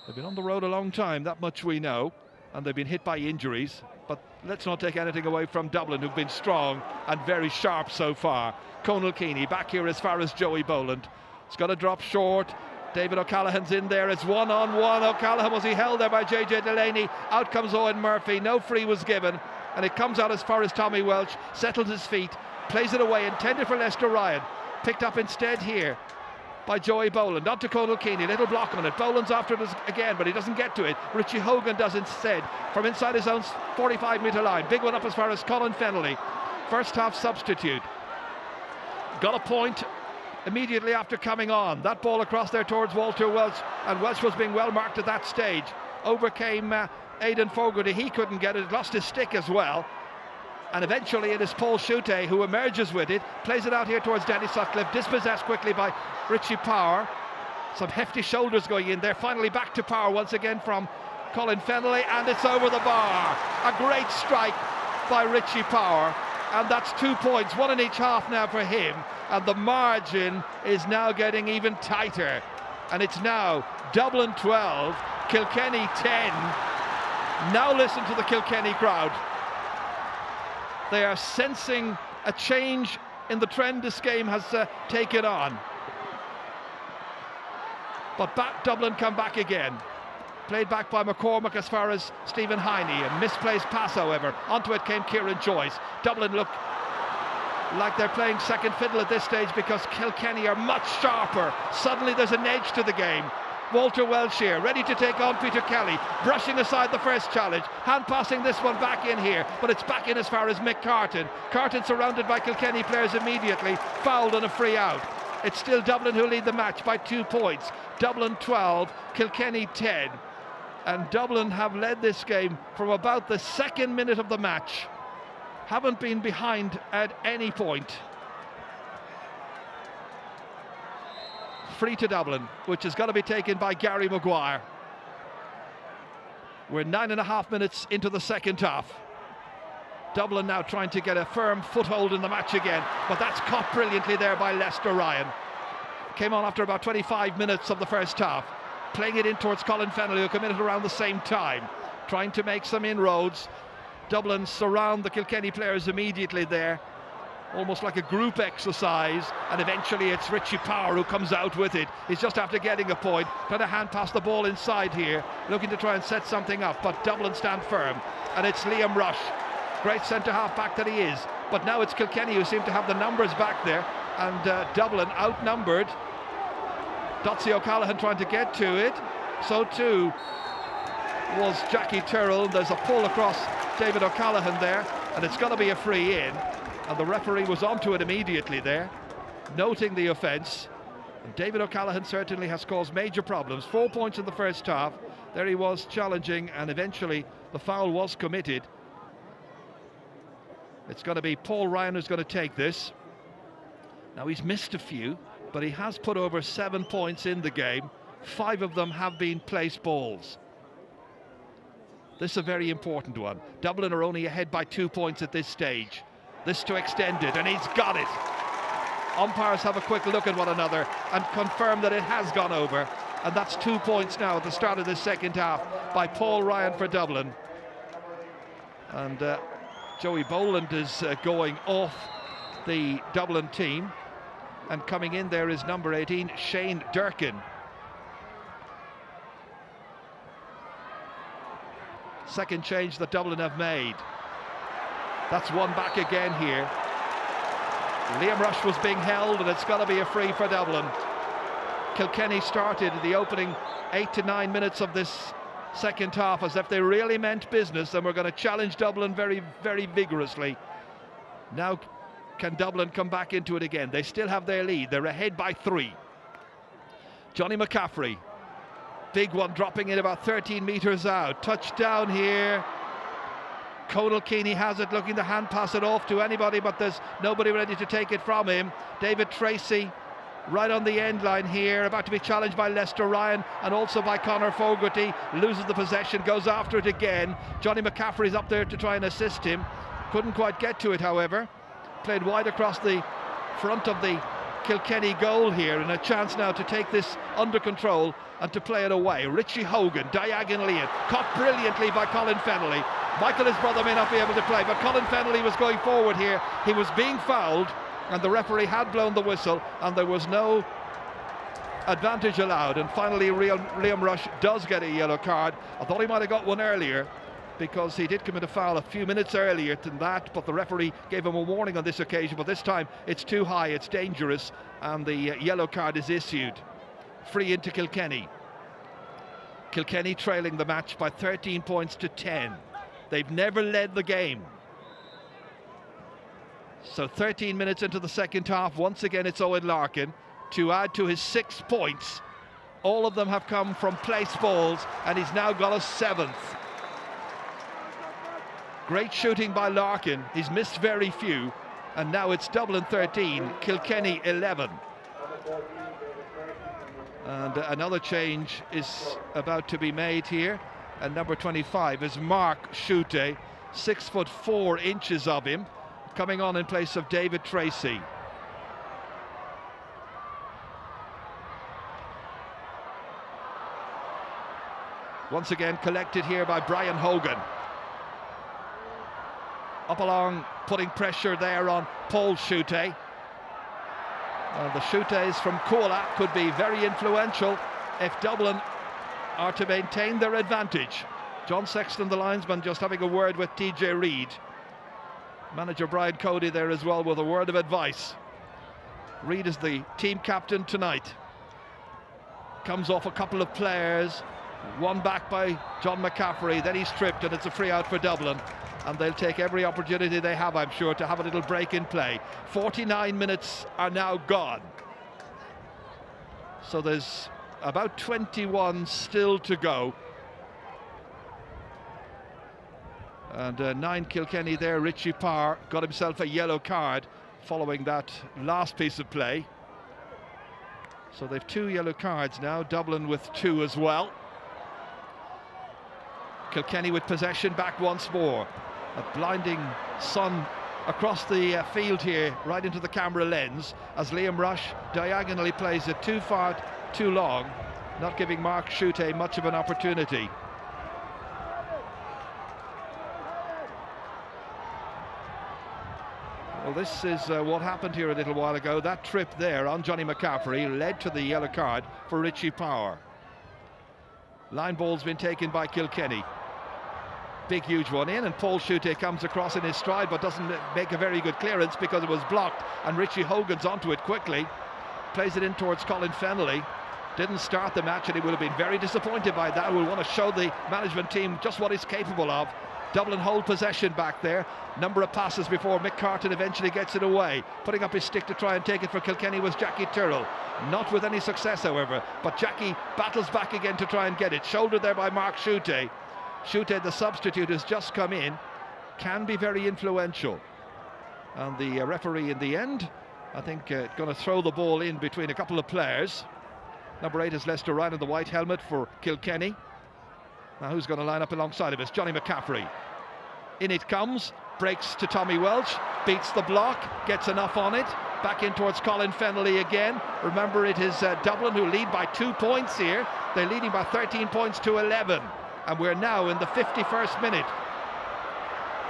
They've been on the road a long time, that much we know, and they've been hit by injuries. But let's not take anything away from Dublin, who've been strong and very sharp so far. Conal Keaney back here as far as Joey Boland. It's got to drop short. David O'Callaghan's in there. It's 1-on-1. O'Callaghan, was he held there by JJ Delaney? Out comes Owen Murphy. No free was given, and it comes out as far as Tommy Welch. Settles his feet, plays it away, intended for Lester Ryan. Picked up instead here by Joey Boland. On to Conal Keaney. Little block on it. Boland's after it again, but he doesn't get to it. Richie Hogan does instead from inside his own 45-metre line. Big one up as far as Colin Fennelly. First half substitute. Got a point immediately after coming on. That ball across there towards Walter Welch, and Welch was being well marked at that stage. overcame Aidan Fogarty. He couldn't get it, lost his stick as well. And eventually it is Paul Schutte who emerges with it, plays it out here towards Danny Sutcliffe, dispossessed quickly by Richie Power. Some hefty shoulders going in there. Finally back to Power once again from Colin Fennelly, and it's over the bar. A great strike by Richie Power, and that's 2 points, one in each half now for him, and the margin is now getting even tighter. And it's now Dublin 12, Kilkenny 10. Now listen to the Kilkenny crowd. They are sensing a change in the trend this game has taken on. But Dublin come back again. Played back by McCormack as far as Stephen Heine. A misplaced pass, however. Onto it came Kieran Joyce. Dublin look like they're playing second fiddle at this stage because Kilkenny are much sharper. Suddenly there's an edge to the game. Walter Welsh here, ready to take on Peter Kelly, brushing aside the first challenge, hand passing this one back in here, but it's back in as far as Mick Carton. Carton surrounded by Kilkenny players immediately, fouled on a free out. It's still Dublin who lead the match by 2 points. Dublin 12, Kilkenny 10. And Dublin have led this game from about the second minute of the match. Haven't been behind at any point. Free to Dublin, which has got to be taken by Gary Maguire. We're 9.5 minutes into the second half. Dublin now trying to get a firm foothold in the match again, but that's caught brilliantly there by Lester Ryan. Came on after about 25 minutes of the first half, playing it in towards Colin Fennelly, who committed around the same time, trying to make some inroads. Dublin surround the Kilkenny players immediately there, almost like a group exercise, and eventually it's Richie Power who comes out with it. He's just after getting a point, trying to hand pass the ball inside here, looking to try and set something up, but Dublin stand firm, and it's Liam Rush, great centre half back that he is, but now it's Kilkenny who seem to have the numbers back there, and Dublin outnumbered. Dotsy O'Callaghan trying to get to it, so too was Jackie Tyrrell. There's a pull across David O'Callaghan there, and it's going to be a free in. And the referee was onto it immediately there, noting the offence. And David O'Callaghan certainly has caused major problems. 4 points in the first half. There he was challenging, and eventually the foul was committed. It's going to be Paul Ryan who's going to take this. Now he's missed a few, but he has put over 7 points in the game. 5 of them have been placed balls. This is a very important one. Dublin are only ahead by 2 points at this stage. This to extend it, and he's got it. Umpires have a quick look at one another and confirm that it has gone over, and that's 2 points now at the start of the second half by Paul Ryan for Dublin. And Joey Boland is going off the Dublin team, and coming in there is number 18 Shane Durkin. Second change that Dublin have made. That's one back again here. Liam Rush was being held, and it's got to be a free for Dublin. Kilkenny started the opening 8 to 9 minutes of this second half as if they really meant business and were going to challenge Dublin very, very vigorously. Now can Dublin come back into it again? They still have their lead. They're ahead by 3. Johnny McCaffrey, big one, dropping in about 13 metres out. Touchdown here. Conal Keeney has it, looking to hand pass it off to anybody, but there's nobody ready to take it from him. David Tracy right on the end line here, about to be challenged by Lester Ryan and also by Conor Fogarty. Loses the possession, goes after it again. Johnny McCaffrey's up there to try and assist him. Couldn't quite get to it, however. Played wide across the front of the Kilkenny goal here, and a chance now to take this under control and to play it away. Richie Hogan diagonally in, caught brilliantly by Colin Fennelly. Michael, his brother, may not be able to play, but Colin Fennelly was going forward here. He was being fouled, and the referee had blown the whistle, and there was no advantage allowed. And finally Liam Rush does get a yellow card. I thought he might have got one earlier, because he did commit a foul a few minutes earlier than that, but the referee gave him a warning on this occasion. But this time it's too high, it's dangerous, and the yellow card is issued. Free into Kilkenny. Kilkenny trailing the match by 13 points to 10. They've never led the game. So 13 minutes into the second half, once again it's Owen Larkin to add to his 6 points. All of them have come from place balls, and he's now got a 7th. Great shooting by Larkin. He's missed very few, and now it's Dublin 13, Kilkenny 11. And another change is about to be made here, and number 25 is Mark Schutte, 6'4" of him, coming on in place of David Tracy. Once again collected here by Brian Hogan. Up along, putting pressure there on Paul Schutte. The Schuttes from Cuala could be very influential if Dublin are to maintain their advantage. John Sexton, the linesman, just having a word with TJ Reid. Manager Brian Cody there as well with a word of advice. Reid is the team captain tonight. Comes off a couple of players. One back by John McCaffrey, then he's tripped and it's a free out for Dublin. And they'll take every opportunity they have, I'm sure, to have a little break in play. 49 minutes are now gone. So there's about 21 still to go. And 9 Kilkenny there. Richie Parr got himself a yellow card following that last piece of play. So they've 2 yellow cards now, Dublin with 2 as well. Kilkenny with possession back once more. A blinding sun across the field here, right into the camera lens, as Liam Rush diagonally plays it too far, too long, not giving Mark Schutte much of an opportunity. Well, this is what happened here a little while ago. That trip there on Johnny McCaffrey led to the yellow card for Richie Power. Line ball's been taken by Kilkenny. Big, huge one in, and Paul Schutte comes across in his stride but doesn't make a very good clearance because it was blocked, and Richie Hogan's onto it quickly. Plays it in towards Colin Fennelly. Didn't start the match, and he will have been very disappointed by that. Will want to show the management team just what he's capable of. Dublin hold possession back there. Number of passes before Mick Carton eventually gets it away. Putting up his stick to try and take it for Kilkenny was Jackie Tyrrell. Not with any success, however, but Jackie battles back again to try and get it. Shouldered there by Mark Schutte. Schutte, the substitute, has just come in. Can be very influential. And the referee in the end, I think, going to throw the ball in between a couple of players. Number 8 is Lester Ryan in the white helmet for Kilkenny. Now who's going to line up alongside of us? Johnny McCaffrey. In it comes, breaks to Tommy Welch, beats the block, gets enough on it. Back in towards Colin Fennelly again. Remember, it is Dublin who lead by 2 points here. They're leading by 13 points to 11. And we're now in the 51st minute.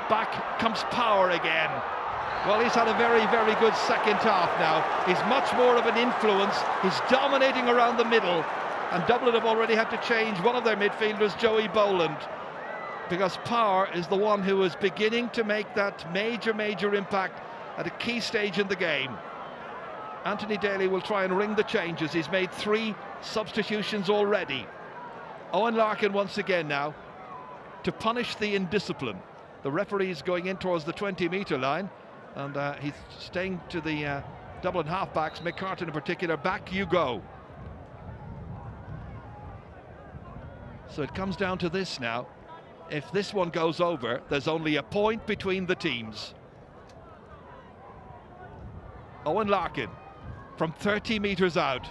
Back comes Power again. Well, he's had a very, very good second half now. He's much more of an influence. He's dominating around the middle. And Dublin have already had to change one of their midfielders, Joey Boland, because Power is the one who is beginning to make that major impact at a key stage in the game. Anthony Daly will try and ring the changes. He's made 3 substitutions already. Owen Larkin once again now to punish the indiscipline. The referee's going in towards the 20-metre line, and he's staying to the Dublin halfbacks, Mick Carton in particular. Back you go. So it comes down to this now. If this one goes over, there's only a point between the teams. Owen Larkin from 30 metres out.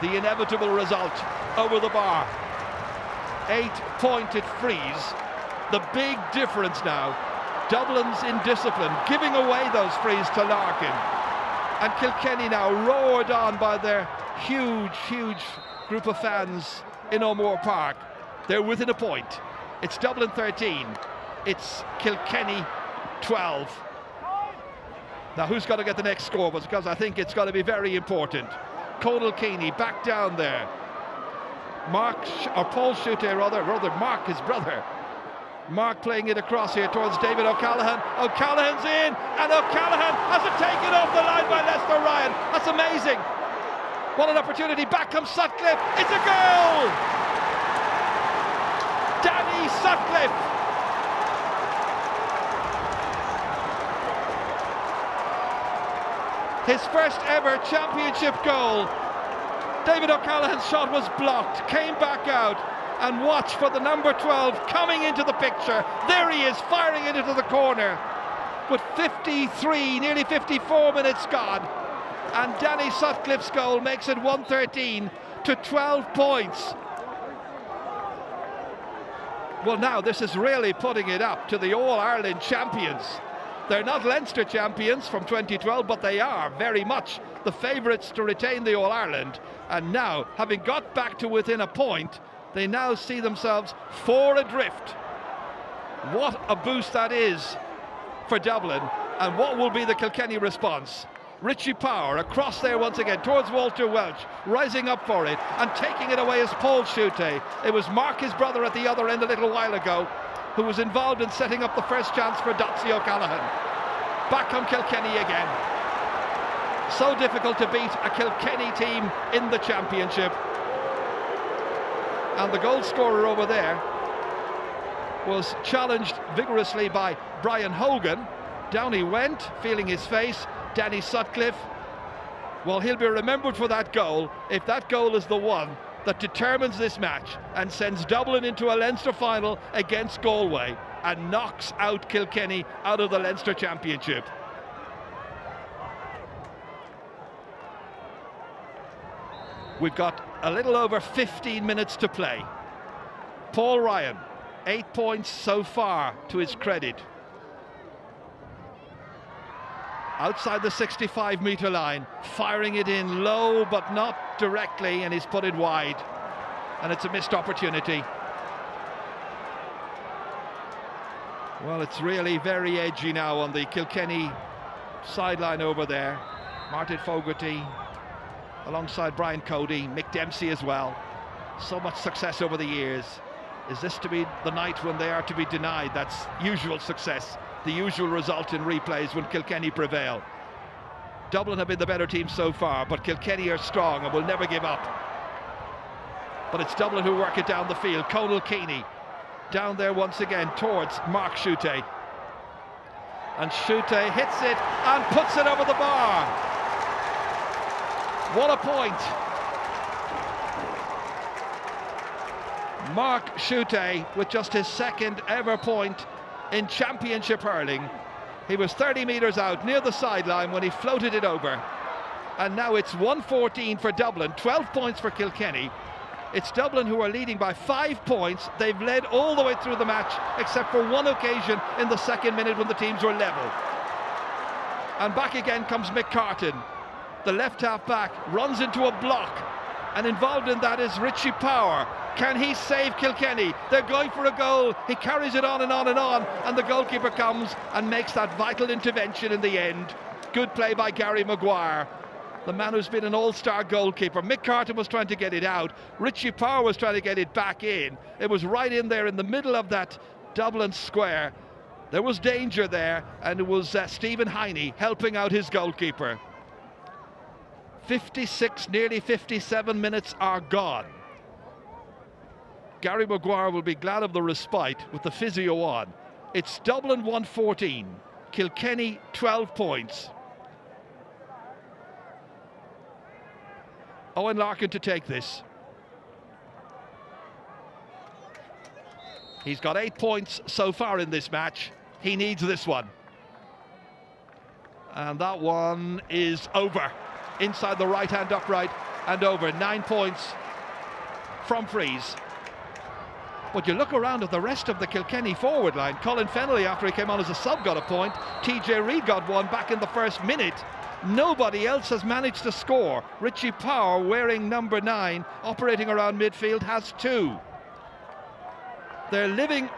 The inevitable result over the bar. 8-pointed freeze. The big difference now. Dublin's indiscipline, giving away those frees to Larkin. And Kilkenny now roared on by their huge group of fans in O'Moore Park. They're within a point. It's Dublin 13. It's Kilkenny 12. Now who's got to get the next score? Because I think it's got to be very important. Conal Keeney back down there. Paul Schutte rather Mark, his brother. Mark playing it across here towards David O'Callaghan. O'Callaghan's in, and O'Callaghan has it taken off the line by Lester Ryan. That's amazing. What an opportunity. Back comes Sutcliffe. It's a goal! Danny Sutcliffe. His first ever championship goal. David O'Callaghan's shot was blocked, came back out, and watch for the number 12 coming into the picture. There he is, firing it into the corner. With 53, nearly 54 minutes gone, and Danny Sutcliffe's goal makes it 113 to 12 points. Well, now this is really putting it up to the All-Ireland champions. They're not Leinster champions from 2012, but they are very much the favourites to retain the All-Ireland. And now, having got back to within a point, they now see themselves 4 adrift. What a boost that is for Dublin, and what will be the Kilkenny response? Richie Power across there once again towards Walter Welch, rising up for it and taking it away as Paul Schutte. It was Mark, his brother, at the other end a little while ago, who was involved in setting up the first chance for Dotsy O'Callaghan. Back on Kilkenny again. So difficult to beat a Kilkenny team in the championship. And the goal scorer over there was challenged vigorously by Brian Hogan. Down he went, feeling his face. Danny Sutcliffe, well, he'll be remembered for that goal, if that goal is the one that determines this match and sends Dublin into a Leinster final against Galway and knocks out Kilkenny out of the Leinster Championship. We've got a little over 15 minutes to play. Paul Ryan, 8 points so far to his credit. Outside the 65-metre line, firing it in low but not directly, and he's put it wide. And it's a missed opportunity. Well, it's really very edgy now on the Kilkenny sideline over there. Martin Fogarty alongside Brian Cody, Mick Dempsey as well. So much success over the years. Is this to be the night when they are to be denied that's usual success? The usual result in replays when Kilkenny prevail. Dublin have been the better team so far, but Kilkenny are strong and will never give up. But it's Dublin who work it down the field. Conal Keaney down there once again towards Mark Schutte. And Schutte hits it and puts it over the bar. What a point. Mark Schutte with just his second ever point in championship hurling. He was 30 metres out near the sideline when he floated it over. And now it's 114 for Dublin, 12 points for Kilkenny. It's Dublin who are leading by 5 points. They've led all the way through the match, except for one occasion in the second minute when the teams were level. And back again comes Mick Carton. The left half back runs into a block, and involved in that is Richie Power. Can he save Kilkenny? They're going for a goal. He carries it on and on and on, and the goalkeeper comes and makes that vital intervention in the end. Good play by Gary Maguire, the man who's been an all-star goalkeeper. Mick Carton was trying to get it out. Richie Power was trying to get it back in. It was right in there in the middle of that Dublin square. There was danger there, and it was Stephen Heine helping out his goalkeeper. 56, nearly 57 minutes are gone. Gary Maguire will be glad of the respite with the physio on. It's Dublin 114, Kilkenny 12 points. Owen Larkin to take this. He's got 8 points so far in this match. He needs this one. And that one is over. Inside the right-hand upright and over. 9 points from frees. But you look around at the rest of the Kilkenny forward line. Colin Fennelly, after he came on as a sub, got a point. TJ Reid got one back in the first minute. Nobody else has managed to score. Richie Power, wearing number 9, operating around midfield, has 2. They're living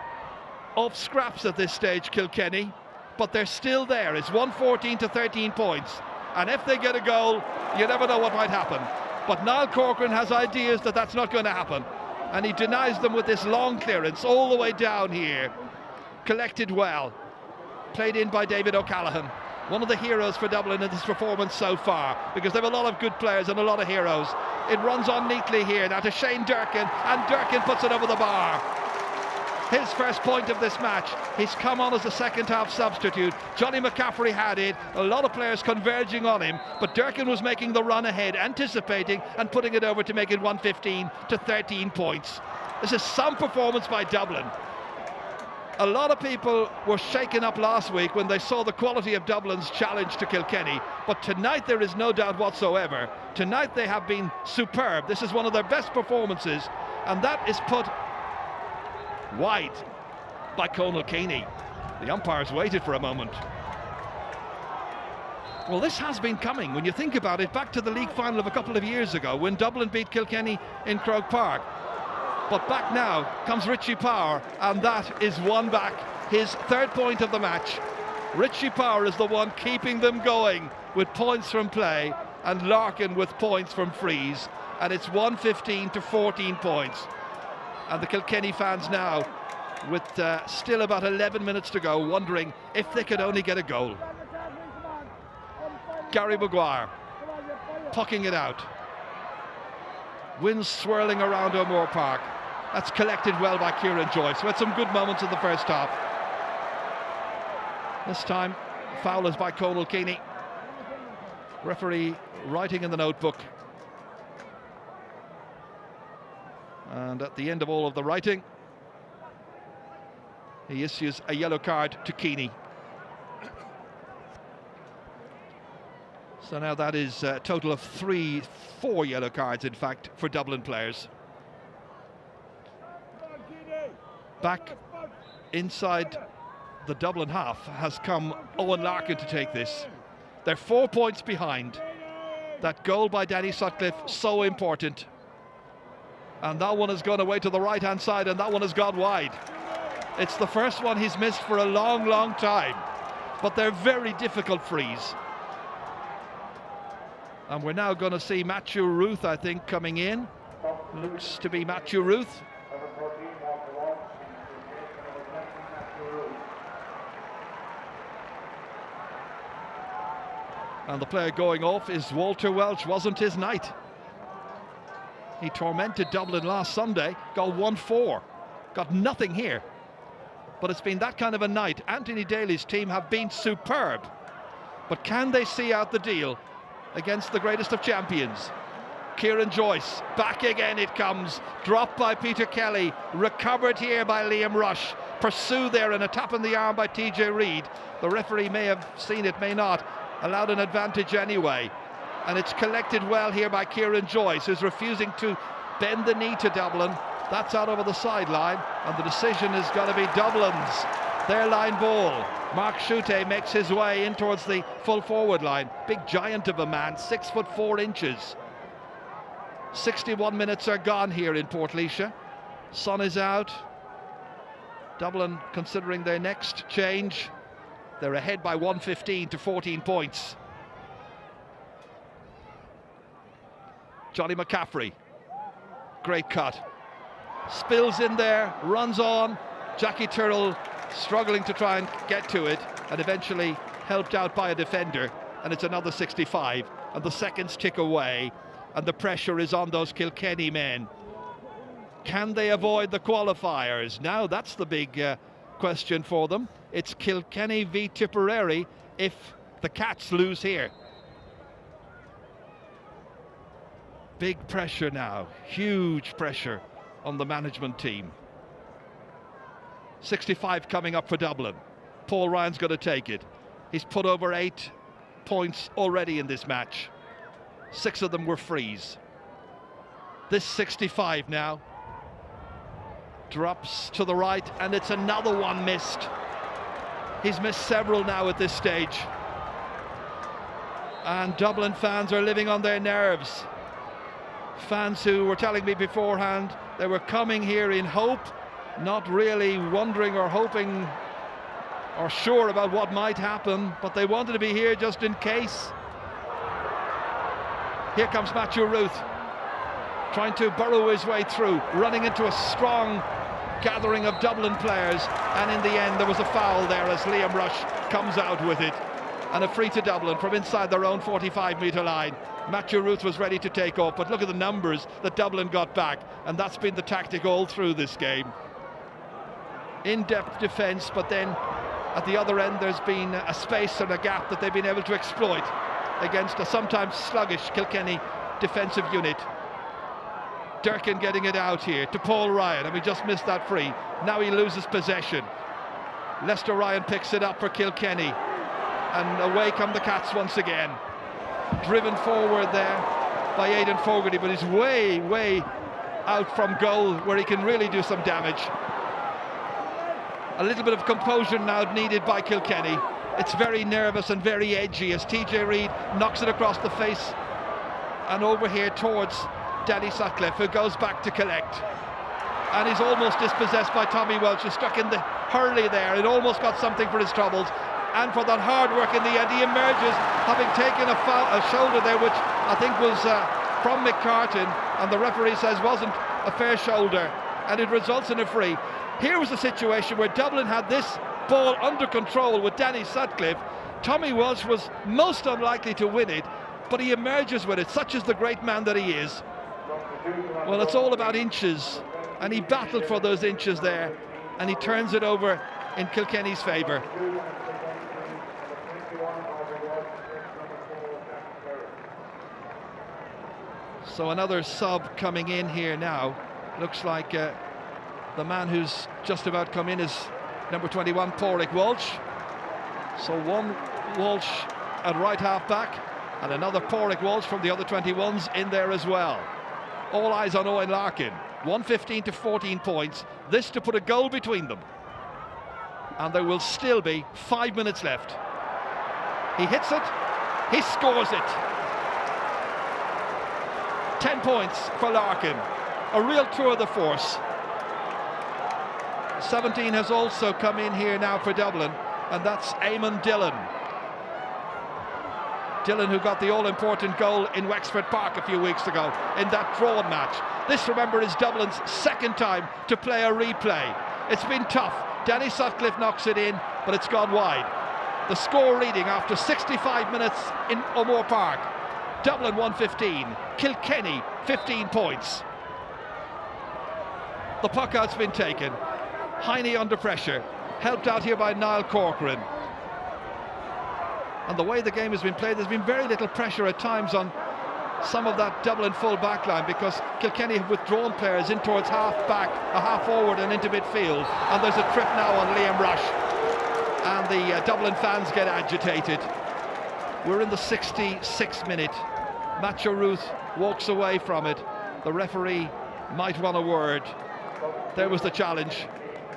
off scraps at this stage, Kilkenny, but they're still there. It's 114 to 13 points. And if they get a goal, you never know what might happen. But Niall Corcoran has ideas that that's not going to happen. And he denies them with this long clearance all the way down here. Collected well. Played in by David O'Callaghan. One of the heroes for Dublin in this performance so far, because they have a lot of good players and a lot of heroes. It runs on neatly here now to Shane Durkin, and Durkin puts it over the bar. his first point of this match. He's come on as a second half substitute. Johnny McCaffrey had it, a lot of players converging on him, but Durkin was making the run ahead, anticipating and putting it over to make it 115 to 13 points. This is some performance by Dublin. A lot of people were shaken up last week when they saw the quality of Dublin's challenge to Kilkenny, but tonight there is no doubt whatsoever. Tonight they have been superb. This is one of their best performances, and that is put wide by Conal Keaney. The umpires waited for a moment. Well, this has been coming, when you think about it, back to the league final of a couple of years ago when Dublin beat Kilkenny in Croke Park. But back now comes Richie Power, and that is won back, his third point of the match. Richie Power is the one keeping them going with points from play, and Larkin with points from frees, and it's 115 to 14 points. And the Kilkenny fans now, with still about 11 minutes to go, wondering if they could only get a goal. Gary Maguire pucking it out. Winds swirling around O'Moore Park. That's collected well by Kieran Joyce, who had some good moments in the first half. This time, foul is by Conal Keaney. Referee writing in the notebook. And at the end of all of the writing, he issues a yellow card to Keaney. So now that is a total of 4 yellow cards, in fact, for Dublin players. Back inside the Dublin half has come Owen Larkin to take this. They're 4 points behind. That goal by Danny Sutcliffe, so important. And that one has gone away to the right-hand side, and that one has gone wide. It's the first one he's missed for a long, long time. But they're very difficult frees. And we're now going to see Matthew Ruth, I think, coming in. Looks to be Matthew Ruth. And the player going off is Walter Welch. Wasn't his night. He tormented Dublin last Sunday, got 1-4. Got nothing here. But it's been that kind of a night. Anthony Daly's team have been superb. But can they see out the deal against the greatest of champions? Kieran Joyce, back again it comes. Dropped by Peter Kelly, recovered here by Liam Rush. Pursued there and a tap in the arm by TJ Reid. The referee may have seen it, may not. Allowed an advantage anyway. And it's collected well here by Kieran Joyce, who's refusing to bend the knee to Dublin. That's out over the sideline, and the decision is going to be Dublin's. Their line ball. Mark Schutte makes his way in towards the full forward line. Big giant of a man, 6'4". 61 minutes are gone here in Portlaoise. Sun is out. Dublin considering their next change. They're ahead by 115 to 14 points. Johnny McCaffrey, great cut. Spills in there, runs on. Jackie Tyrrell struggling to try and get to it, and eventually helped out by a defender. And it's another 65, and the seconds tick away, and the pressure is on those Kilkenny men. Can they avoid the qualifiers? Now that's the big question for them. It's Kilkenny v Tipperary if the Cats lose here. Big pressure now, huge pressure on the management team. 65 coming up for Dublin. Paul Ryan's going to take it. He's put over 8 points already in this match. 6 of them were frees. This 65 now drops to the right, and it's another one missed. He's missed several now at this stage. And Dublin fans are living on their nerves. Fans who were telling me beforehand they were coming here in hope, not really wondering or hoping or sure about what might happen, but they wanted to be here just in case. Here comes Matthew Ruth, trying to burrow his way through, running into a strong gathering of Dublin players, and in the end there was a foul there as Liam Rush comes out with it, and a free to Dublin from inside their own 45-metre line. Matthew Ruth was ready to take off, but look at the numbers that Dublin got back, and that's been the tactic all through this game. in-depth defence, but then at the other end there's been a space and a gap that they've been able to exploit against a sometimes sluggish Kilkenny defensive unit. Durkin getting it out here to Paul Ryan, and we just missed that free. Now he loses possession. Lester Ryan picks it up for Kilkenny, and away come the Cats once again. Driven forward there by Aidan Fogarty, but he's way out from goal where he can really do some damage. A little bit of composure now needed by Kilkenny. It's very nervous and very edgy as TJ Reid knocks it across the face and over here towards Danny Sutcliffe, who goes back to collect. And he's almost dispossessed by Tommy Welch, who's stuck in the hurley there. It almost got something for his troubles. And for that hard work in the end, he emerges, having taken a shoulder there, which I think was from McCartan, and the referee says wasn't a fair shoulder, and it results in a free. Here was a situation where Dublin had this ball under control with Danny Sutcliffe. Tommy Welch was most unlikely to win it, but he emerges with it. Such is the great man that he is. Well, it's all about inches, and he battled for those inches there, and he turns it over in Kilkenny's favour. So another sub coming in here now. Looks like the man who's just about come in is number 21, Pádraig Walsh. So one Walsh at right half back, and another Pádraig Walsh from the other 21s in there as well. All eyes on Owen Larkin. 115 to 14 points. This to put a goal between them. And there will still be 5 minutes left. He hits it. He scores it. 10 points for Larkin. A real tour de force. 17 has also come in here now for Dublin, and that's Eamon Dillon. Dillon, who got the all-important goal in Wexford Park a few weeks ago in that drawn match. This, remember, is Dublin's second time to play a replay. It's been tough. Danny Sutcliffe knocks it in, but it's gone wide. The score reading after 65 minutes in O'Moore Park. Dublin 115, Kilkenny 15 points. The puck out's been taken. Heine under pressure, helped out here by Niall Corcoran. And the way the game has been played, there's been very little pressure at times on some of that Dublin full back line, because Kilkenny have withdrawn players in towards half back, a half forward and into midfield. And there's a trip now on Liam Rush, and the Dublin fans get agitated. We're in the 66th minute. Matthew Ruth walks away from it. The referee might want a word. There was the challenge,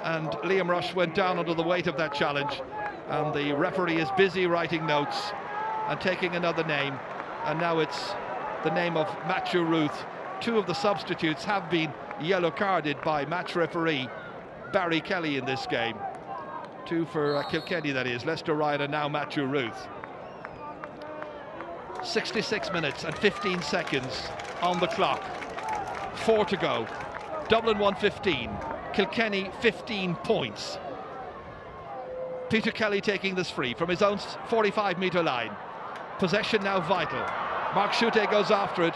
and Liam Rush went down under the weight of that challenge, and the referee is busy writing notes and taking another name, and now it's the name of Matthew Ruth. Two of the substitutes have been yellow carded by match referee Barry Kelly in this game. Two for Kilkenny, that is, Lester Ryan and now Matthew Ruth. 66 minutes and 15 seconds on the clock. 4 to go. Dublin 115, Kilkenny 15 points. Peter Kelly taking this free from his own 45-metre line. Possession now vital. Mark Schutte goes after it.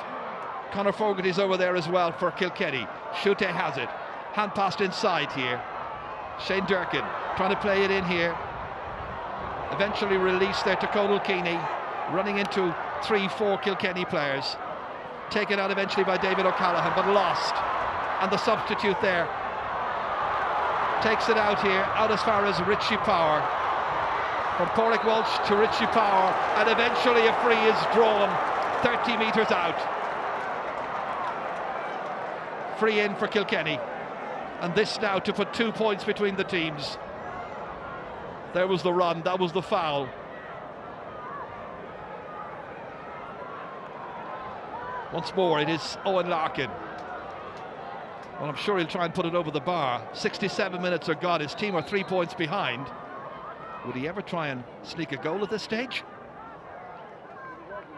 Conor Fogarty's over there as well for Kilkenny. Schutte has it. Hand passed inside here. Shane Durkin trying to play it in here. Eventually released there to Conal Keeney. Running into 3-4 Kilkenny players. Taken out eventually by David O'Callaghan, but lost. And the substitute there takes it out here, out as far as Richie Power. From Pádraig Walsh to Richie Power, and eventually a free is drawn 30 metres out. Free in for Kilkenny. And this now to put 2 points between the teams. There was the run, that was the foul. Once more, it is Owen Larkin. Well, I'm sure he'll try and put it over the bar. 67 minutes are gone. His team are 3 points behind. Would he ever try and sneak a goal at this stage?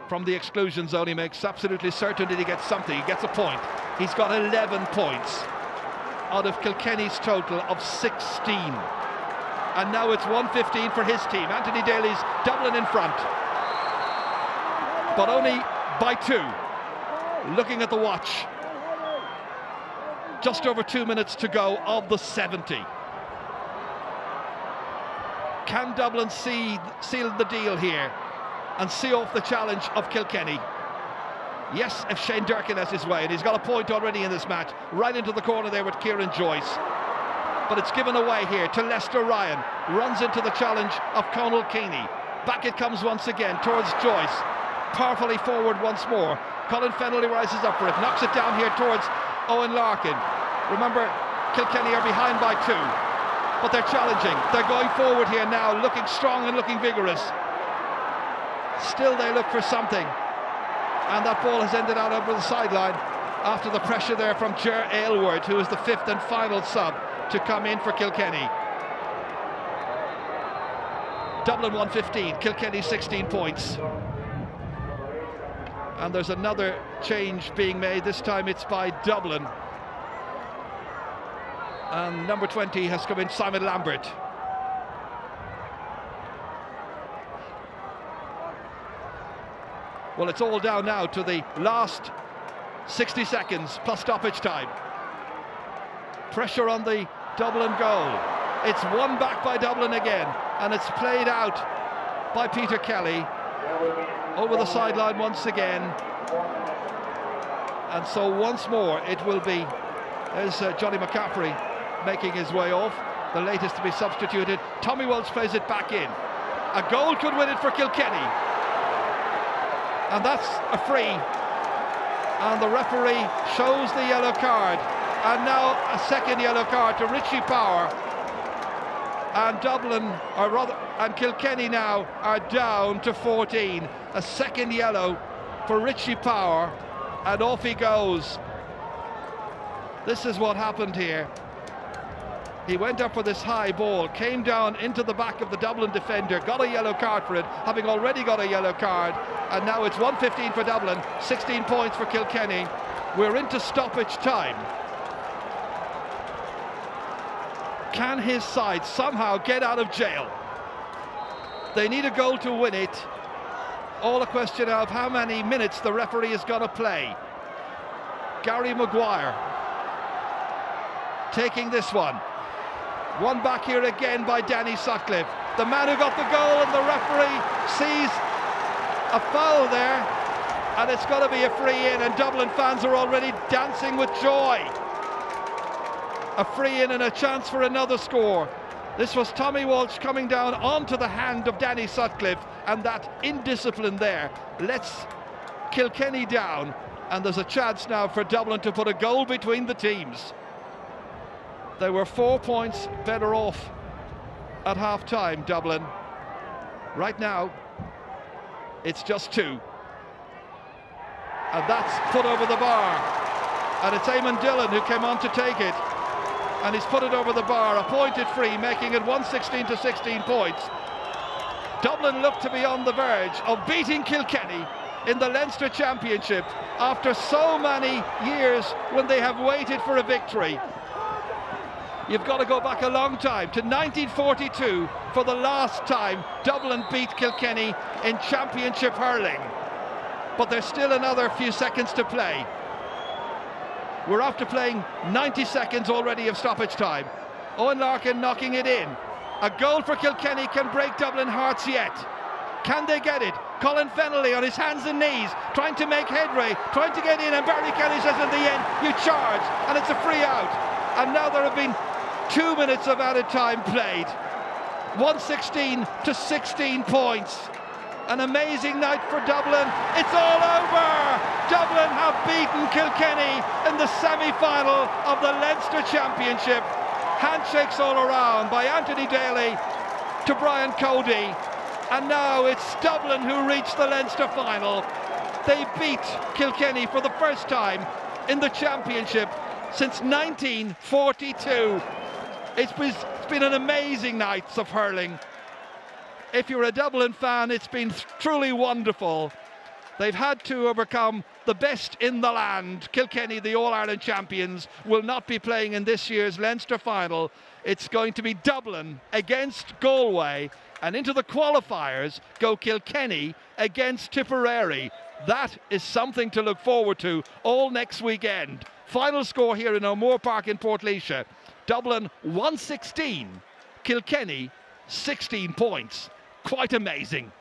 From the exclusion zone, he makes absolutely certain that he gets something. He gets a point. He's got 11 points out of Kilkenny's total of 16. And now it's 115 for his team. Anthony Daly's Dublin in front, but only by 2. Looking at the watch, just over 2 minutes to go of the 70. Can Dublin seal the deal here and see off the challenge of Kilkenny? Yes, if Shane Durkin has his way, and he's got a point already in this match, right into the corner there with Kieran Joyce. But it's given away here to Lester Ryan, runs into the challenge of Conal Keeney. Back it comes once again towards Joyce, powerfully forward once more. Colin Fennelly rises up for it, knocks it down here towards Owen Larkin. Remember, Kilkenny are behind by 2, but they're challenging. They're going forward here now, looking strong and looking vigorous. Still they look for something, and that ball has ended out over the sideline after the pressure there from Ger Aylward, who is the 5th and final sub to come in for Kilkenny. Dublin 115, Kilkenny 16 points. And there's another change being made. This time it's by Dublin. And number 20 has come in, Simon Lambert. Well, it's all down now to the last 60 seconds plus stoppage time. Pressure on the Dublin goal. It's won back by Dublin again, and it's played out by Peter Kelly over the sideline once again. And so once more it will be, there's Johnny McCaffrey making his way off, the latest to be substituted. Tommy Walsh plays it back in. A goal could win it for Kilkenny, and that's a free, and the referee shows the yellow card, and now a second yellow card to Richie Power. And Dublin, or rather, and Kilkenny now are down to 14. A second yellow for Richie Power, and off he goes. This is what happened here. He went up for this high ball, came down into the back of the Dublin defender, got a yellow card for it, having already got a yellow card, and now it's 1:15 for Dublin, 16 points for Kilkenny. We're into stoppage time. Can his side somehow get out of jail? They need a goal to win it. All a question of how many minutes the referee is going to play. Gary Maguire taking this one. One back here again by Danny Sutcliffe, the man who got the goal, and the referee sees a foul there, and it's got to be a free in, and Dublin fans are already dancing with joy. A free in and a chance for another score. This was Tommy Walsh coming down onto the hand of Danny Sutcliffe, and that indiscipline there lets Kilkenny down, and there's a chance now for Dublin to put a goal between the teams. They were 4 points better off at half-time, Dublin. Right now, it's just 2. And that's put over the bar. And it's Eamon Dillon who came on to take it. And he's put it over the bar, a pointed free, making it 116 to 16 points. Dublin look to be on the verge of beating Kilkenny in the Leinster Championship after so many years when they have waited for a victory. You've got to go back a long time to 1942 for the last time Dublin beat Kilkenny in championship hurling. But there's still another few seconds to play. We're after playing 90 seconds already of stoppage time. Owen Larkin knocking it in. A goal for Kilkenny can break Dublin hearts yet. Can they get it? Colin Fennelly on his hands and knees, trying to make headway, trying to get in, and Barry Kelly says in the end, you charge, and it's a free out. And now there have been 2 minutes of added time played. 116 to 16 points. An amazing night for Dublin. It's all over. Dublin have beaten Kilkenny in the semi-final of the Leinster Championship. Handshakes all around by Anthony Daly to Brian Cody. And now it's Dublin who reach the Leinster final. They beat Kilkenny for the first time in the championship since 1942. It's been an amazing night of hurling. If you're a Dublin fan, it's been truly wonderful. They've had to overcome the best in the land. Kilkenny, the All-Ireland champions, will not be playing in this year's Leinster final. It's going to be Dublin against Galway, and into the qualifiers go Kilkenny against Tipperary. That is something to look forward to all next weekend. Final score here in O'Moore Park in Portlaoise. Dublin 116, Kilkenny 16 points. Quite amazing.